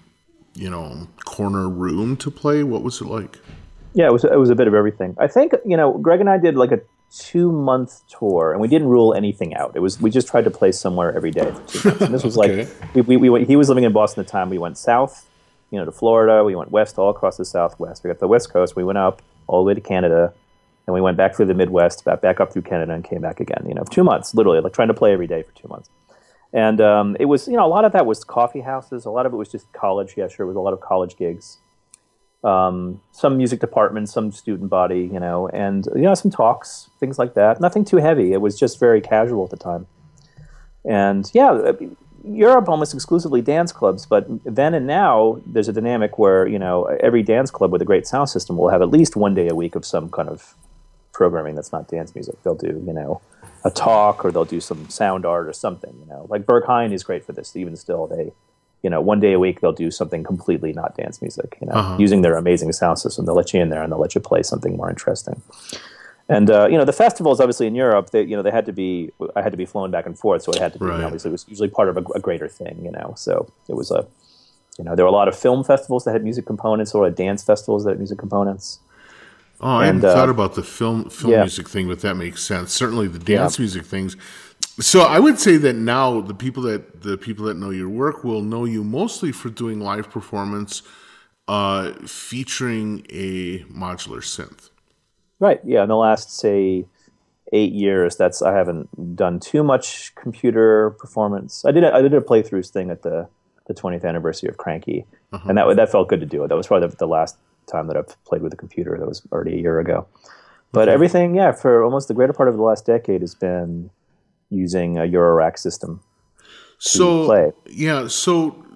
A: corner room to play? What was it like?
B: Yeah, it was a bit of everything. I think Greg and I did like a 2-month tour, and we didn't rule anything out. We just tried to play somewhere every day for 2 months. And this was
A: okay.
B: Like we went, he was living in Boston at the time. We went south, to Florida. We went west all across the Southwest. We got to the West Coast. We went up all the way to Canada. And we went back through the Midwest, back up through Canada, and came back again. 2 months, literally, like trying to play every day for 2 months. And it was, a lot of that was coffee houses. A lot of it was just college. Yeah, sure, it was a lot of college gigs. Some music departments, some student body, and some talks, things like that. Nothing too heavy. It was just very casual at the time. And yeah, Europe almost exclusively dance clubs, but then and now there's a dynamic where every dance club with a great sound system will have at least one day a week of some kind of programming that's not dance music. They'll do a talk, or they'll do some sound art or something. Like Berghain is great for this. Even still, they, one day a week they'll do something completely not dance music. Using their amazing sound system, they'll let you in there and they'll let you play something more interesting. And the festivals, obviously in Europe, I had to be flown back and forth, so it had to be obviously it was usually part of a greater thing. So it was there were a lot of film festivals that had music components, or dance festivals that had music components.
A: Oh, I hadn't thought about the film music thing, but that makes sense. Certainly the dance music things. So I would say that now the people that know your work will know you mostly for doing live performance featuring a modular synth.
B: Right. Yeah. In the last, say, 8 years, I haven't done too much computer performance. I did a playthroughs thing at the 20th anniversary of Cranky, and that felt good to do it. That was probably the last time that I've played with a computer. That was already a year ago. But everything, for almost the greater part of the last decade, has been using a Eurorack system to play. Yeah.
A: So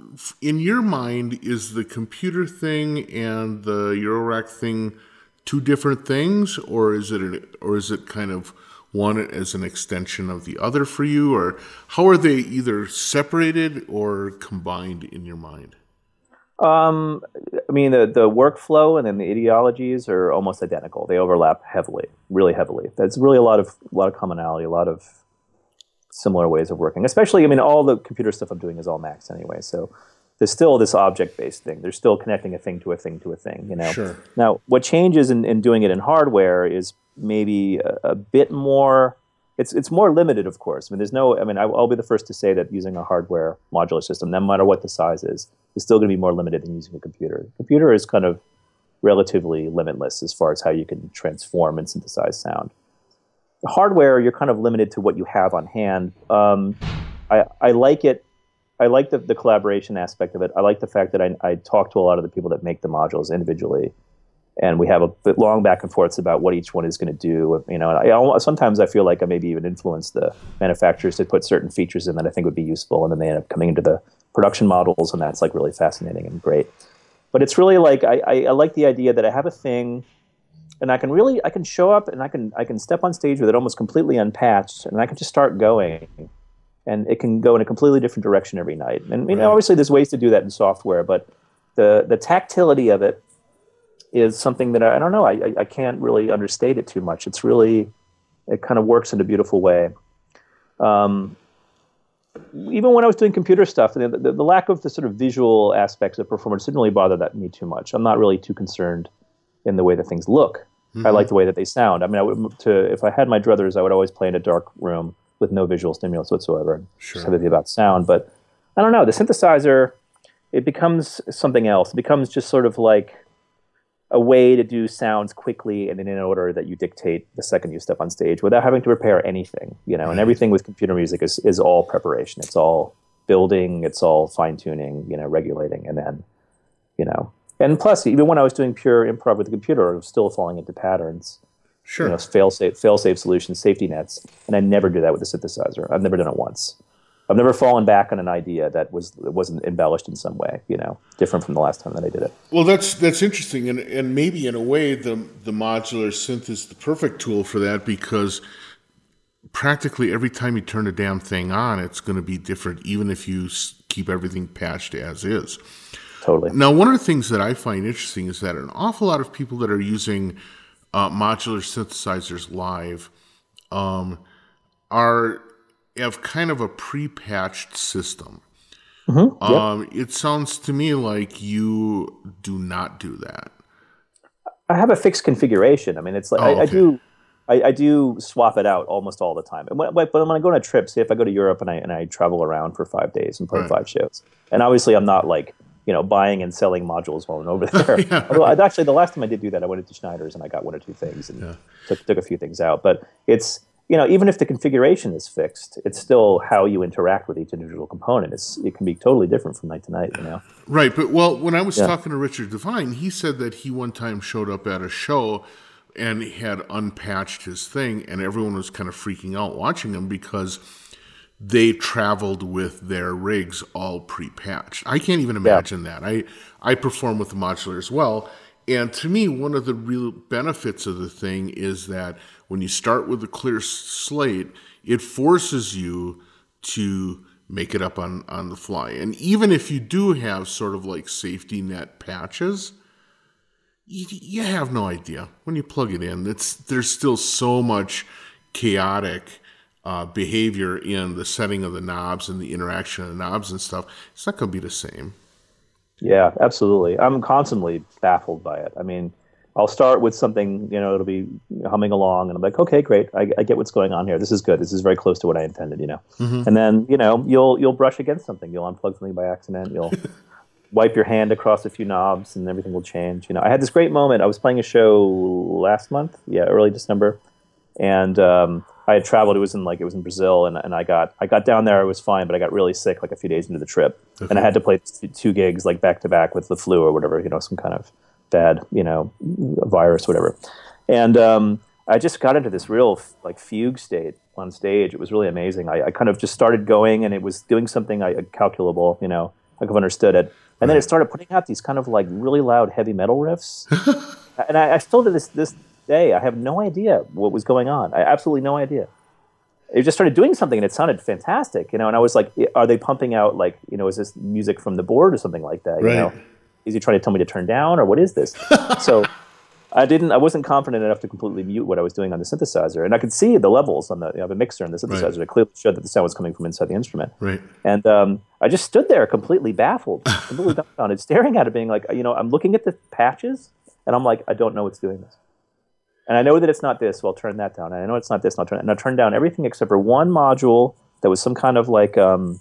A: in your mind, is the computer thing and the Eurorack thing two different things, or is it kind of one as an extension of the other for you, or how are they either separated or combined in your mind?
B: I mean, the workflow and then the ideologies are almost identical. They overlap heavily, really heavily. That's really a lot of commonality, a lot of similar ways of working. Especially, I mean, all the computer stuff I'm doing is all Macs anyway, so there's still this object-based thing. They're still connecting a thing to a thing to a thing,
A: Sure.
B: Now, what changes in doing it in hardware is maybe a bit more. It's more limited, of course. I mean, I'll be the first to say that using a hardware modular system, no matter what the size is still going to be more limited than using a computer. The computer is kind of relatively limitless as far as how you can transform and synthesize sound. The hardware, you're kind of limited to what you have on hand. I like it. I like the collaboration aspect of it. I like the fact that I talk to a lot of the people that make the modules individually, and we have a bit long back and forths about what each one is going to do. And sometimes I feel like I maybe even influence the manufacturers to put certain features in that I think would be useful, and then they end up coming into the production models, and that's like really fascinating and great. But it's really like I like the idea that I have a thing, and I can show up and I can step on stage with it almost completely unpatched, and I can just start going. And it can go in a completely different direction every night. And obviously there's ways to do that in software, but the tactility of it is something that I don't know. I can't really understate it too much. It kind of works in a beautiful way. Even when I was doing computer stuff, the lack of the sort of visual aspects of performance didn't really bother me too much. I'm not really too concerned in the way that things look. Mm-hmm. I like the way that they sound. I mean, if I had my druthers, I would always play in a dark room with no visual stimulus whatsoever.
A: Sure.
B: Just have it be about sound. But I don't know, the synthesizer, it becomes something else. It becomes just sort of like a way to do sounds quickly and in an order that you dictate the second you step on stage without having to prepare anything,
A: Right.
B: And everything with computer music is all preparation. It's all building, it's all fine-tuning, regulating, and then, And plus, even when I was doing pure improv with the computer, I was still falling into patterns.
A: Sure.
B: Fail-safe solutions, safety nets, and I never do that with the synthesizer. I've never done it once. I've never fallen back on an idea that wasn't embellished in some way, different from the last time that I did it.
A: Well, that's interesting, and maybe in a way the modular synth is the perfect tool for that, because practically every time you turn the damn thing on, it's going to be different, even if you keep everything patched as is.
B: Totally.
A: Now, one of the things that I find interesting is that an awful lot of people that are using modular synthesizers live have kind of a pre-patched system.
B: Mm-hmm. Yep.
A: It sounds to me like you do not do that.
B: I have a fixed configuration. I mean, it's like
A: okay.
B: I do swap it out almost all the time. But when I go on a trip, say if I go to Europe and I travel around for 5 days and play
A: Right.
B: 5 shows, and obviously I'm not like buying and selling modules while I'm over there.
A: Yeah,
B: Although
A: right.
B: actually, the last time I did do that, I went into Schneider's and I got 1 or 2 things and took a few things out. But it's even if the configuration is fixed, it's still how you interact with each individual component. It can be totally different from night to night.
A: Right, but when I was talking to Richard Devine, he said that he one time showed up at a show and had unpatched his thing, and everyone was kind of freaking out watching him because they traveled with their rigs all pre-patched. I can't even imagine that. I perform with the modular as well, and to me, one of the real benefits of the thing is that when you start with a clear slate, it forces you to make it up on the fly. And even if you do have sort of like safety net patches, you have no idea when you plug it in. There's still so much chaotic behavior in the setting of the knobs and the interaction of the knobs and stuff. It's not going to be the same.
B: Yeah, absolutely. I'm constantly baffled by it. I mean, I'll start with something, it'll be humming along, and I'm like, okay, great. I get what's going on here. This is good. This is very close to what I intended,
A: Mm-hmm.
B: And then, you'll brush against something. You'll unplug something by accident. You'll wipe your hand across a few knobs, and everything will change. I had this great moment. I was playing a show last month, early December, and I had traveled. It was in Brazil, and I got down there. I was fine, but I got really sick like a few days into the trip,
A: okay.
B: And I had to play two gigs like back to back with the flu or whatever, some kind of bad, virus, whatever. And I just got into this real like fugue state on stage. It was really amazing. I kind of just started going, and it was doing something calculable. I could have understood it. And then it started putting out these kind of like really loud heavy metal riffs, and I still to this day, I have no idea what was going on. I absolutely no idea. It just started doing something, and it sounded fantastic, And I was like, are they pumping out like, is this music from the board or something like that?
A: Right.
B: Is he trying to tell me to turn down, or what is this? So I wasn't confident enough to completely mute what I was doing on the synthesizer, and I could see the levels on the mixer and the synthesizer. Right. It clearly showed that the sound was coming from inside the instrument.
A: Right.
B: And I just stood there completely baffled, completely dumbfounded, staring at it, being like, I'm looking at the patches, and I'm like, I don't know what's doing this. And I know that it's not this, so I'll turn that down. And I know it's not this, and I'll turn it. And I turned down everything except for one module that was some kind of like a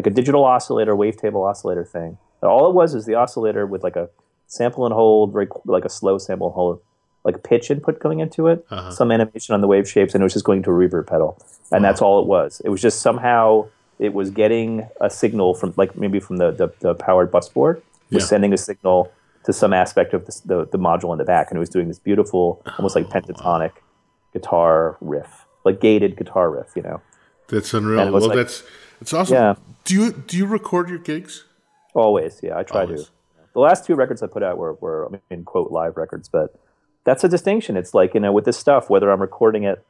B: digital oscillator, wavetable oscillator thing. And all it was is the oscillator with like a sample and hold, very like a slow sample and hold, like pitch input going into it, some animation on the wave shapes, and it was just going to a reverb pedal. And that's all it was. It was just somehow it was getting a signal from like maybe from the powered bus board, was sending a signal to some aspect of the module in the back, and it was doing this beautiful, almost like pentatonic guitar riff, like gated guitar riff,
A: That's unreal. Well, like, that's awesome.
B: Yeah.
A: Do you record your gigs?
B: Always, yeah. I try to. The last two records I put out were in quote live records, but that's a distinction. It's like with this stuff, whether I'm recording it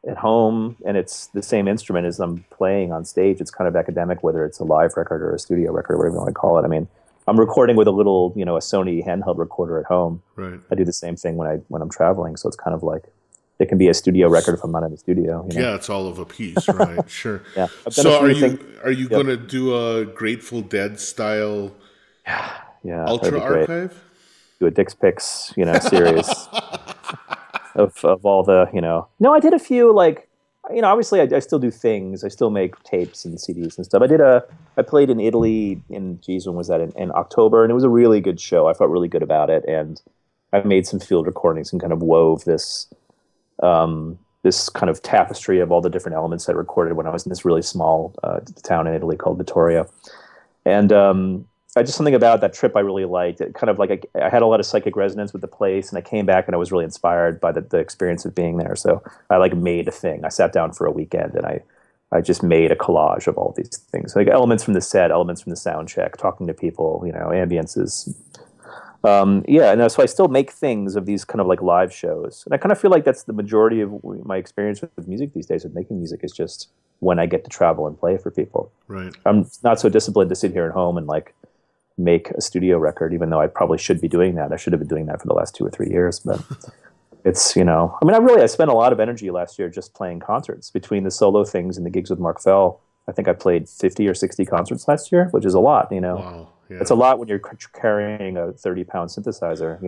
B: at home and it's the same instrument as I'm playing on stage, it's kind of academic. Whether it's a live record or a studio record, or whatever you want to call it. I mean, I'm recording with a little, a Sony handheld recorder at home.
A: Right.
B: I do the same thing when I'm traveling, so it's kind of like it can be a studio record if I'm not in the studio.
A: Yeah, it's all of a piece, right? Sure.
B: Yeah.
A: So are you going to do a Grateful Dead style Ultra Archive?
B: Do a Dick's Picks, series of all the, No, I did a few like. Obviously I still do things. I still make tapes and CDs and stuff. I played in Italy when was that, in October, and it was a really good show. I felt really good about it, and I made some field recordings and kind of wove this kind of tapestry of all the different elements I recorded when I was in this really small town in Italy called Vittoria. And just something about that trip I really liked. It kind of like I had a lot of psychic resonance with the place, and I came back and I was really inspired by the experience of being there. So I like made a thing. I sat down for a weekend and I just made a collage of all these things, like elements from the set, elements from the sound check, talking to people, ambiences. And so I still make things of these kind of like live shows. And I kind of feel like that's the majority of my experience with music these days, with making music, is just when I get to travel and play for people.
A: Right.
B: I'm not so disciplined to sit here at home and like make a studio record, even though I probably should be doing that. I should have been doing that for the last 2 or 3 years, but it's, I spent a lot of energy last year just playing concerts between the solo things and the gigs with Mark Fell. I think I played 50 or 60 concerts last year, which is a lot,
A: Wow. Yeah.
B: It's a lot when you're carrying a 30-pound synthesizer,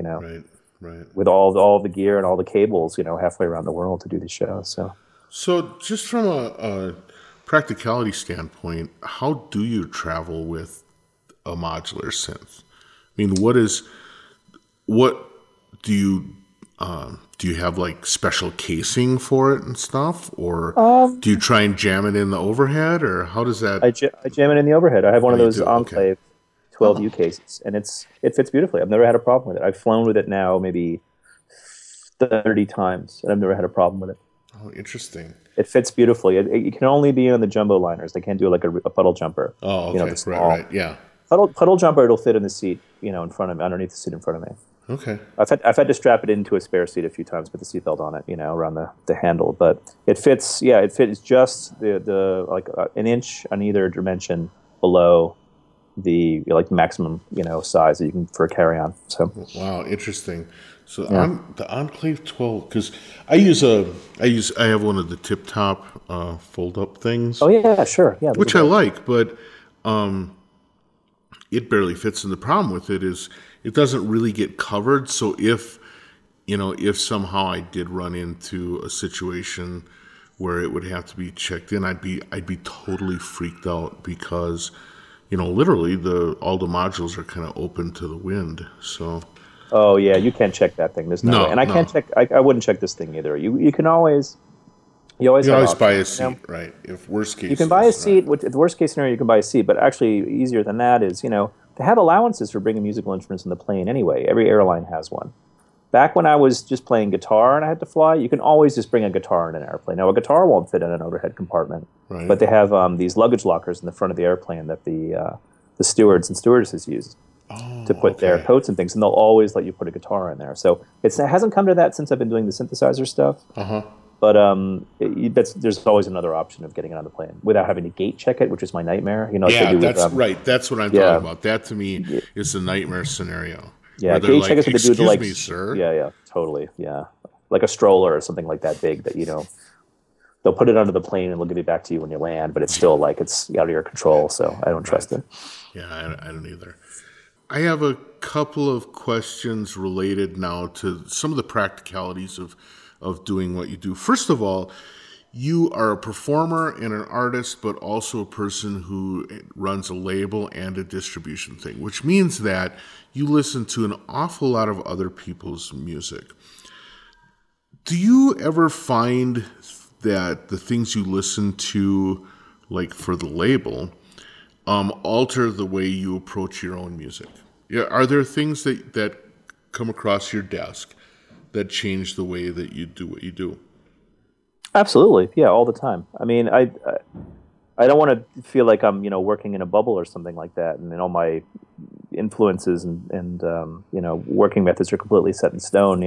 A: Right.
B: with all the gear and all the cables, halfway around the world to do the show.
A: So just from a practicality standpoint, how do you travel with a modular synth? I mean, what do you have like special casing for it and stuff, or do you try and jam it in the overhead, or how does that?
B: I jam it in the overhead. I have one of those Enclave 12U cases, and it fits beautifully. I've never had a problem with it. I've flown with it now maybe 30 times, and I've never had a problem with it.
A: Oh, interesting.
B: It fits beautifully. It can only be on the jumbo liners. They can't do like a puddle jumper.
A: Oh, okay. Right, yeah.
B: Puddle jumper, it'll fit in the seat, in front of me, underneath the seat in front of me.
A: Okay.
B: I've had to strap it into a spare seat a few times, put the seatbelt on it, around the handle, but it fits. Yeah, it fits just the like an inch on either dimension below the like maximum size that you can for a carry on. So
A: Wow, interesting. So
B: yeah.
A: on the Enclave 12, because I have one of the tip top fold up things,
B: Oh yeah, sure. Yeah, those are
A: which I
B: great.
A: like, but it barely fits. And the problem with it is it doesn't really get covered. So if somehow I did run into a situation where it would have to be checked in, I'd be totally freaked out because literally all the modules are kind of open to the wind. So
B: Oh yeah, you can't check that thing. There's no way,
A: no,
B: and I can't
A: no.
B: check. I wouldn't check this thing either. You always
A: You can
B: have
A: always buy
B: options.
A: a seat, right? If worst
B: You can
A: case
B: buy a
A: is not.
B: seat. Which, the worst case scenario, you can buy a seat. But actually, easier than that is, they have allowances for bringing musical instruments in the plane anyway. Every airline has one. Back when I was just playing guitar and I had to fly, you can always just bring a guitar in an airplane. Now, a guitar won't fit in an overhead compartment,
A: Right.
B: but they have these luggage lockers in the front of the airplane that the stewards and stewardesses use to
A: Oh,
B: put their
A: okay.
B: coats and things, and they'll always let you put a guitar in there. So it hasn't come to that since I've been doing the synthesizer stuff.
A: Uh-huh.
B: But there's always another option of getting it on the plane without having to gate check it, which is my nightmare. Like they
A: Yeah,
B: do with
A: that's right. That's what I'm
B: yeah,
A: talking about. That to me is a nightmare scenario
B: yeah.
A: where they're
B: Gate check
A: like,
B: is what they do to
A: "Excuse
B: like
A: me, sir."
B: yeah, yeah, totally, yeah, like a stroller or something like that big that they'll put it under the plane and they'll give it back to you when you land, but it's still like it's out of your control. So I don't trust
A: Right.
B: it.
A: Yeah, I don't either. I have a couple of questions related now to some of the practicalities of doing what you do. First of all, you are a performer and an artist, but also a person who runs a label and a distribution thing, which means that you listen to an awful lot of other people's music. Do you ever find that the things you listen to, like for the label, alter the way you approach your own music? Yeah, are there things that come across your desk that change the way that you do what you do?
B: Absolutely, yeah, all the time. I mean, I don't want to feel like I'm working in a bubble or something like that, and then all my influences and working methods are completely set in stone.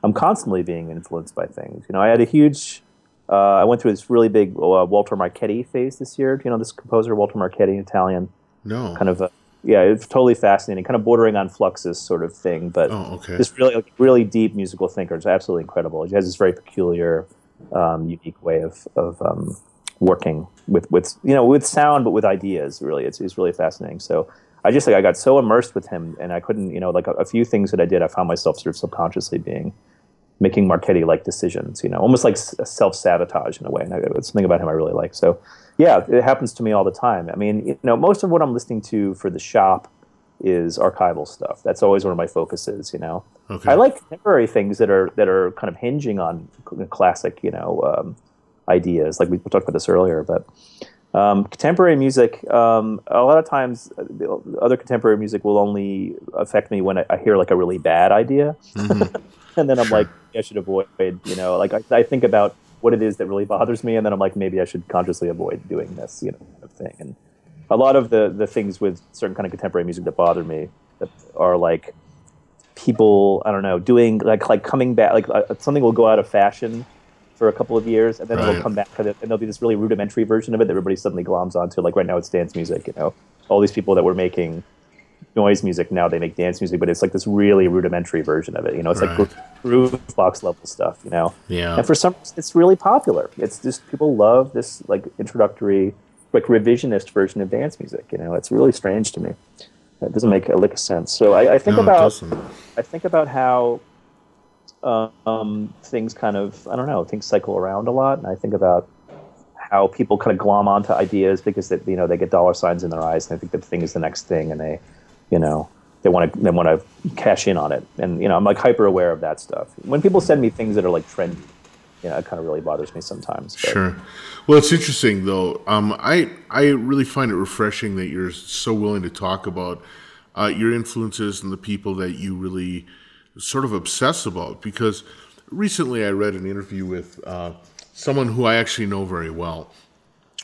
B: I'm constantly being influenced by things. I had a huge I went through this really big Walter Marchetti phase this year. This composer Walter Marchetti, Italian,
A: No.
B: kind of yeah, it's totally fascinating, kind of bordering on Fluxus sort of thing, but
A: Oh, okay.
B: this really deep musical thinker. It's absolutely incredible. He has this very peculiar, unique way of working with sound, but with ideas. Really, it's really fascinating. So I got so immersed with him, and I couldn't like a few things that I did, I found myself sort of subconsciously making Marchetti-like decisions, almost like self-sabotage in a way. And it's something about him I really like. So, yeah, it happens to me all the time. I mean, most of what I'm listening to for the shop is archival stuff. That's always one of my focuses. I
A: Okay.
B: like contemporary things that are kind of hinging on classic, ideas. Like we talked about this earlier, but contemporary music, a lot of times, the other contemporary music will only affect me when I hear like a really bad idea. And then I'm like,
A: Sure.
B: I should avoid, like I think about what it is that really bothers me, and then I'm like, maybe I should consciously avoid doing this, kind of thing. And a lot of the things with certain kind of contemporary music that bother me that are like people, I don't know, doing like coming back, like something will go out of fashion for a couple of years, and then it'll
A: Right.
B: come back, and there'll be this really rudimentary version of it that everybody suddenly gloms onto. Like right now, it's dance music. All these people that were making noise music now they make dance music, but it's like this really rudimentary version of it. It's like
A: Right.
B: groove box level stuff.
A: Yeah.
B: And for some, it's really popular. It's just people love this like introductory, like revisionist version of dance music. It's really strange to me. It doesn't make a lick of sense. So I think
A: No, it
B: about
A: doesn't.
B: how things kind of, I don't know, things cycle around a lot, and I think about how people kind of glom onto ideas because they get dollar signs in their eyes, and they think the thing is the next thing, and they want to cash in on it, and I'm like hyper aware of that stuff. When people send me things that are like trendy, it kind of really bothers me sometimes. But,
A: Sure. Well, it's interesting though. I really find it refreshing that you're so willing to talk about your influences and the people that you really sort of obsess about. Because recently I read an interview with someone who I actually know very well,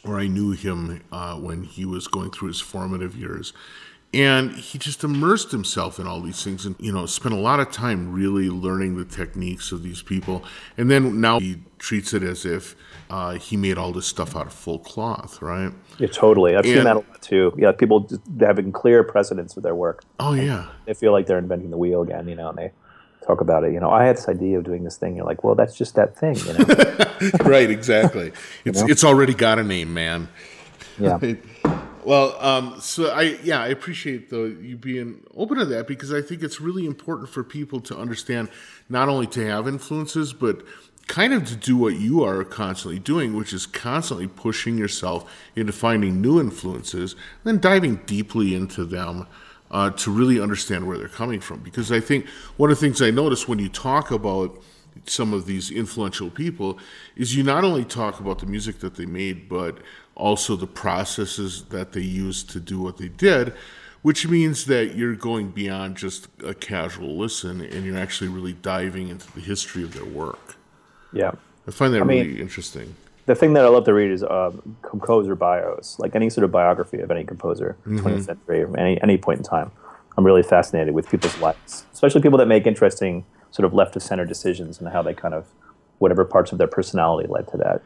A: or I knew him when he was going through his formative years, And he just immersed himself in all these things and, spent a lot of time really learning the techniques of these people. And then now he treats it as if he made all this stuff out of full cloth, right?
B: Yeah, totally. I've seen that a lot too. Yeah, people just having clear precedence with their work.
A: Oh, yeah.
B: They feel like they're inventing the wheel again, and they talk about it. I had this idea of doing this thing. You're like, well, that's just that thing,
A: Right, exactly. It's already got a name, man.
B: Yeah.
A: Well, so I appreciate you being open to that, because I think it's really important for people to understand not only to have influences, but kind of to do what you are constantly doing, which is constantly pushing yourself into finding new influences, and then diving deeply into them to really understand where they're coming from. Because I think one of the things I notice when you talk about some of these influential people is you not only talk about the music that they made, but also the processes that they used to do what they did, which means that you're going beyond just a casual listen and you're actually really diving into the history of their work.
B: Yeah.
A: I find that really interesting.
B: The thing that I love to read is composer bios, like any sort of biography of any composer, 20th century, or any point in time. I'm really fascinated with people's lives, especially people that make interesting sort of left-of-center decisions and how they kind of, whatever parts of their personality led to that,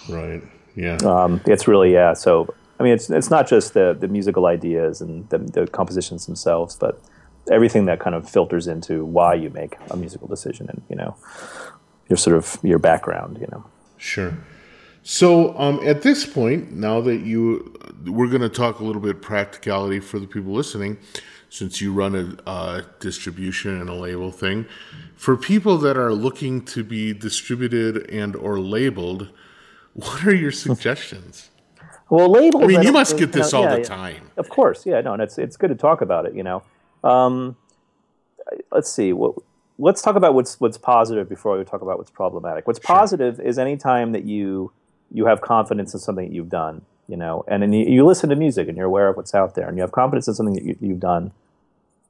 A: Right. Yeah.
B: It's really, so, I mean, it's not just the musical ideas and the compositions themselves, but everything that kind of filters into why you make a musical decision and, your background,
A: Sure. So at this point, now that we're going to talk a little bit practicality for the people listening, since you run a distribution and a label thing. For people that are looking to be distributed and or labeled, what are your suggestions?
B: Well, labels.
A: I mean, you must get this all the time.
B: Of course, yeah. No, and it's good to talk about it. Let's see. Let's talk about what's positive before we talk about what's problematic. What's positive is any time that you have confidence in something that you've done, and then you listen to music and you're aware of what's out there, and you have confidence in something that you've done.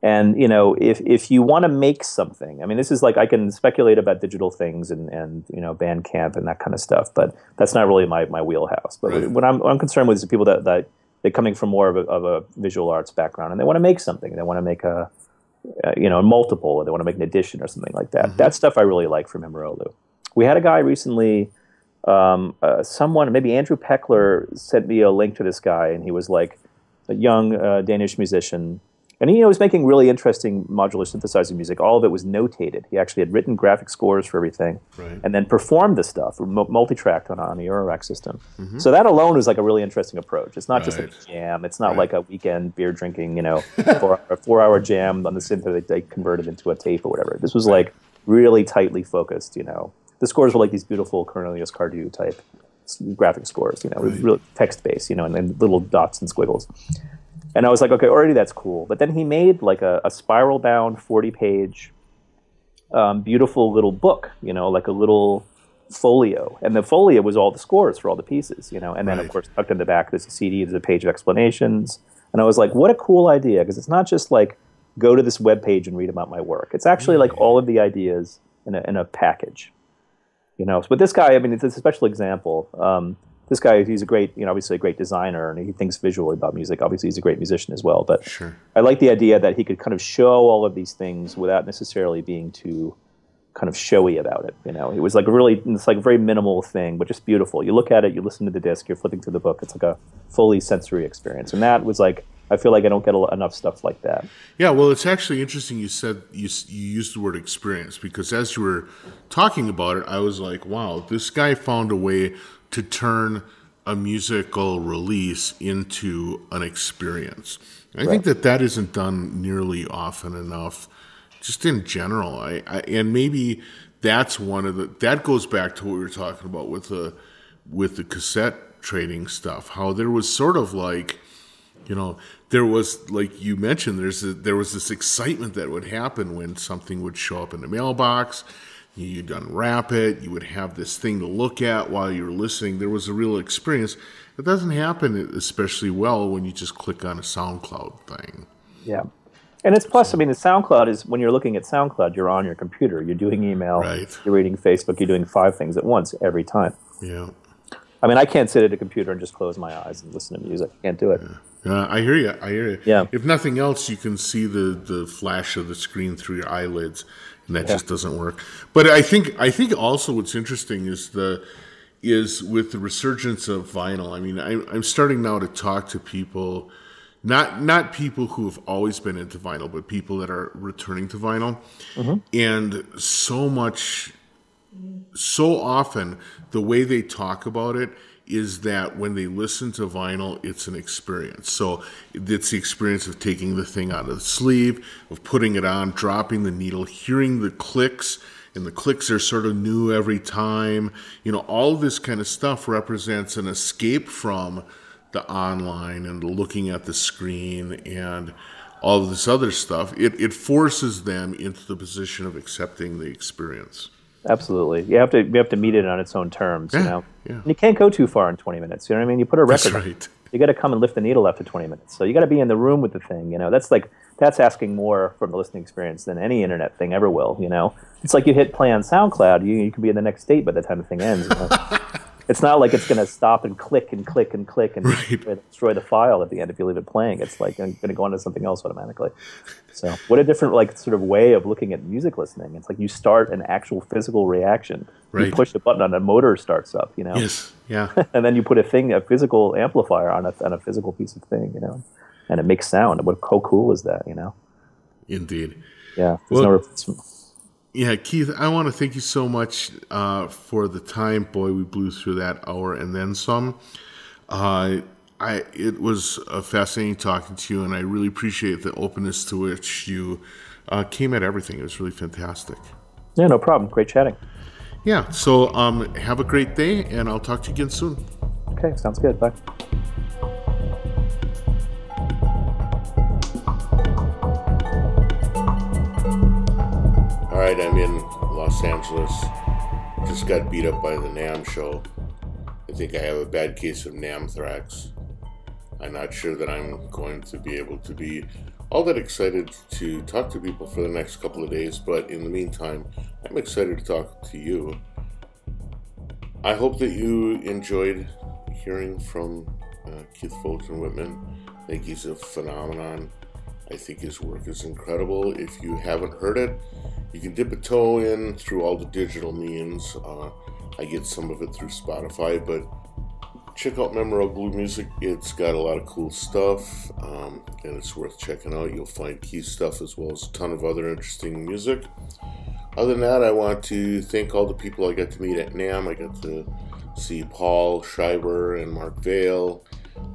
B: And if you want to make something, I mean, this is like I can speculate about digital things and Bandcamp and that kind of stuff, but that's not really my wheelhouse. But
A: right.
B: What I'm concerned with is the people that they're coming from more of a visual arts background and they want to make something. They want to make a multiple, or they want to make an edition or something like that. Mm-hmm. That stuff I really like from Mimaroglu. We had a guy recently, someone, maybe Andrew Peckler, sent me a link to this guy, and he was like a young Danish musician. And he was making really interesting modular synthesizer music. All of it was notated. He actually had written graphic scores for everything, right, and then performed the stuff, multi-tracked on a Eurorack system. Mm-hmm. So that alone was like a really interesting approach. It's not just a jam. It's not like a weekend beer drinking, a 4-hour jam on the synth that they converted into a tape or whatever. This was like really tightly focused. The scores were like these beautiful Cornelius Cardew type graphic scores. It was really text based, and little dots and squiggles. And I was like, okay, already that's cool. But then he made like a spiral-bound 40-page beautiful little book, like a little folio. And the folio was all the scores for all the pieces, And then, of course, tucked in the back, there's a CD, there's a page of explanations. And I was like, what a cool idea, because it's not just like go to this webpage and read about my work. It's actually like all of the ideas in a package. But this guy, I mean, it's a special example. This guy, he's a great, obviously a great designer, and he thinks visually about music. Obviously, he's a great musician as well. But
A: sure.
B: I like the idea that he could kind of show all of these things without necessarily being too kind of showy about it. It was like it's like a very minimal thing, but just beautiful. You look at it, you listen to the disc, you're flipping through the book. It's like a fully sensory experience. And that was like, I feel like I don't get enough stuff like that.
A: Yeah, well, it's actually interesting you said you used the word experience, because as you were talking about it, I was like, wow, this guy found a way to turn a musical release into an experience. I think that isn't done nearly often enough, just in general. And maybe that's that goes back to what we were talking about with the cassette trading stuff. How there was sort of like, there was, like you mentioned, there was this excitement that would happen when something would show up in the mailbox. You'd unwrap it. You would have this thing to look at while you were listening. There was a real experience. It doesn't happen especially well when you just click on a SoundCloud thing.
B: Yeah. And it's plus, I mean, the SoundCloud is, when you're looking at SoundCloud, you're on your computer. You're doing email.
A: Right.
B: You're reading Facebook. You're doing 5 things at once every time.
A: Yeah.
B: I mean, I can't sit at a computer and just close my eyes and listen to music. I can't do it.
A: Yeah. I hear you. I hear you.
B: Yeah.
A: If nothing else, you can see the flash of the screen through your eyelids, and that just doesn't work. But I think also what's interesting is with the resurgence of vinyl. I mean, I'm starting now to talk to people, not people who have always been into vinyl, but people that are returning to vinyl, and so often the way they talk about it is that when they listen to vinyl, it's an experience. So it's the experience of taking the thing out of the sleeve, of putting it on, dropping the needle, hearing the clicks, and the clicks are sort of new every time. All of this kind of stuff represents an escape from the online and looking at the screen and all of this other stuff. It forces them into the position of accepting the experience.
B: Absolutely. You have to meet it on its own terms,
A: Yeah.
B: And you can't go too far in 20 minutes. You know what I mean? You put a record
A: That's right.
B: You got to come and lift the needle after 20 minutes. So you got to be in the room with the thing, That's asking more from the listening experience than any internet thing ever will, It's like you hit play on SoundCloud, you could be in the next state by the time the thing ends. It's not like it's going to stop and click and click and click and destroy the file at the end if you leave it playing. It's like going to go on to something else automatically. So what a different sort of way of looking at music listening. It's like you start an actual physical reaction. Right. You push the button and a motor starts up,
A: Yes, yeah.
B: And then you put a physical amplifier on a physical piece of thing, and it makes sound. How cool is that,
A: Indeed.
B: Yeah. There's no replacement.
A: Yeah, Keith, I want to thank you so much for the time. Boy, we blew through that hour and then some. It was fascinating talking to you, and I really appreciate the openness to which you came at everything. It was really fantastic.
B: Yeah, no problem. Great chatting.
A: Yeah, so have a great day, and I'll talk to you again soon.
B: Okay, sounds good. Bye.
A: All right, I'm in Los Angeles. Just got beat up by the NAMM show. I think I have a bad case of Namthrax. I'm not sure that I'm going to be able to be all that excited to talk to people for the next couple of days, but in the meantime, I'm excited to talk to you. I hope that you enjoyed hearing from Keith Fullerton Whitman. I think he's a phenomenon. I think his work is incredible. If you haven't heard it, you can dip a toe in through all the digital means. I get some of it through Spotify, but check out Mimaroglu music. It's got a lot of cool stuff, and it's worth checking out. You'll find Keith stuff as well as a ton of other interesting music. Other than that, I want to thank all the people I got to meet at NAMM. I got to see Paul Schreiber and Mark Vail.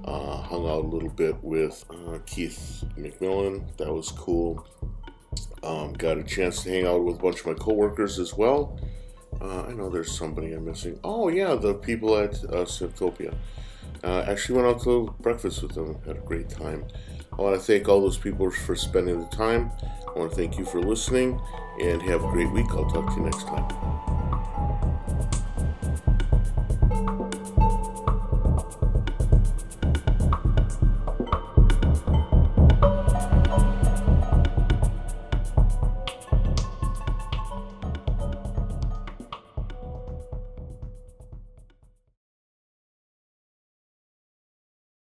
A: Hung out a little bit with Keith McMillan. That was cool. Got a chance to hang out with a bunch of my coworkers as well. I know there's somebody I'm missing. Oh yeah, the people at Syntopia. Actually went out to breakfast with them. Had a great time. I want to thank all those people for spending the time. I want to thank you for listening, and have a great week. I'll talk to you next time.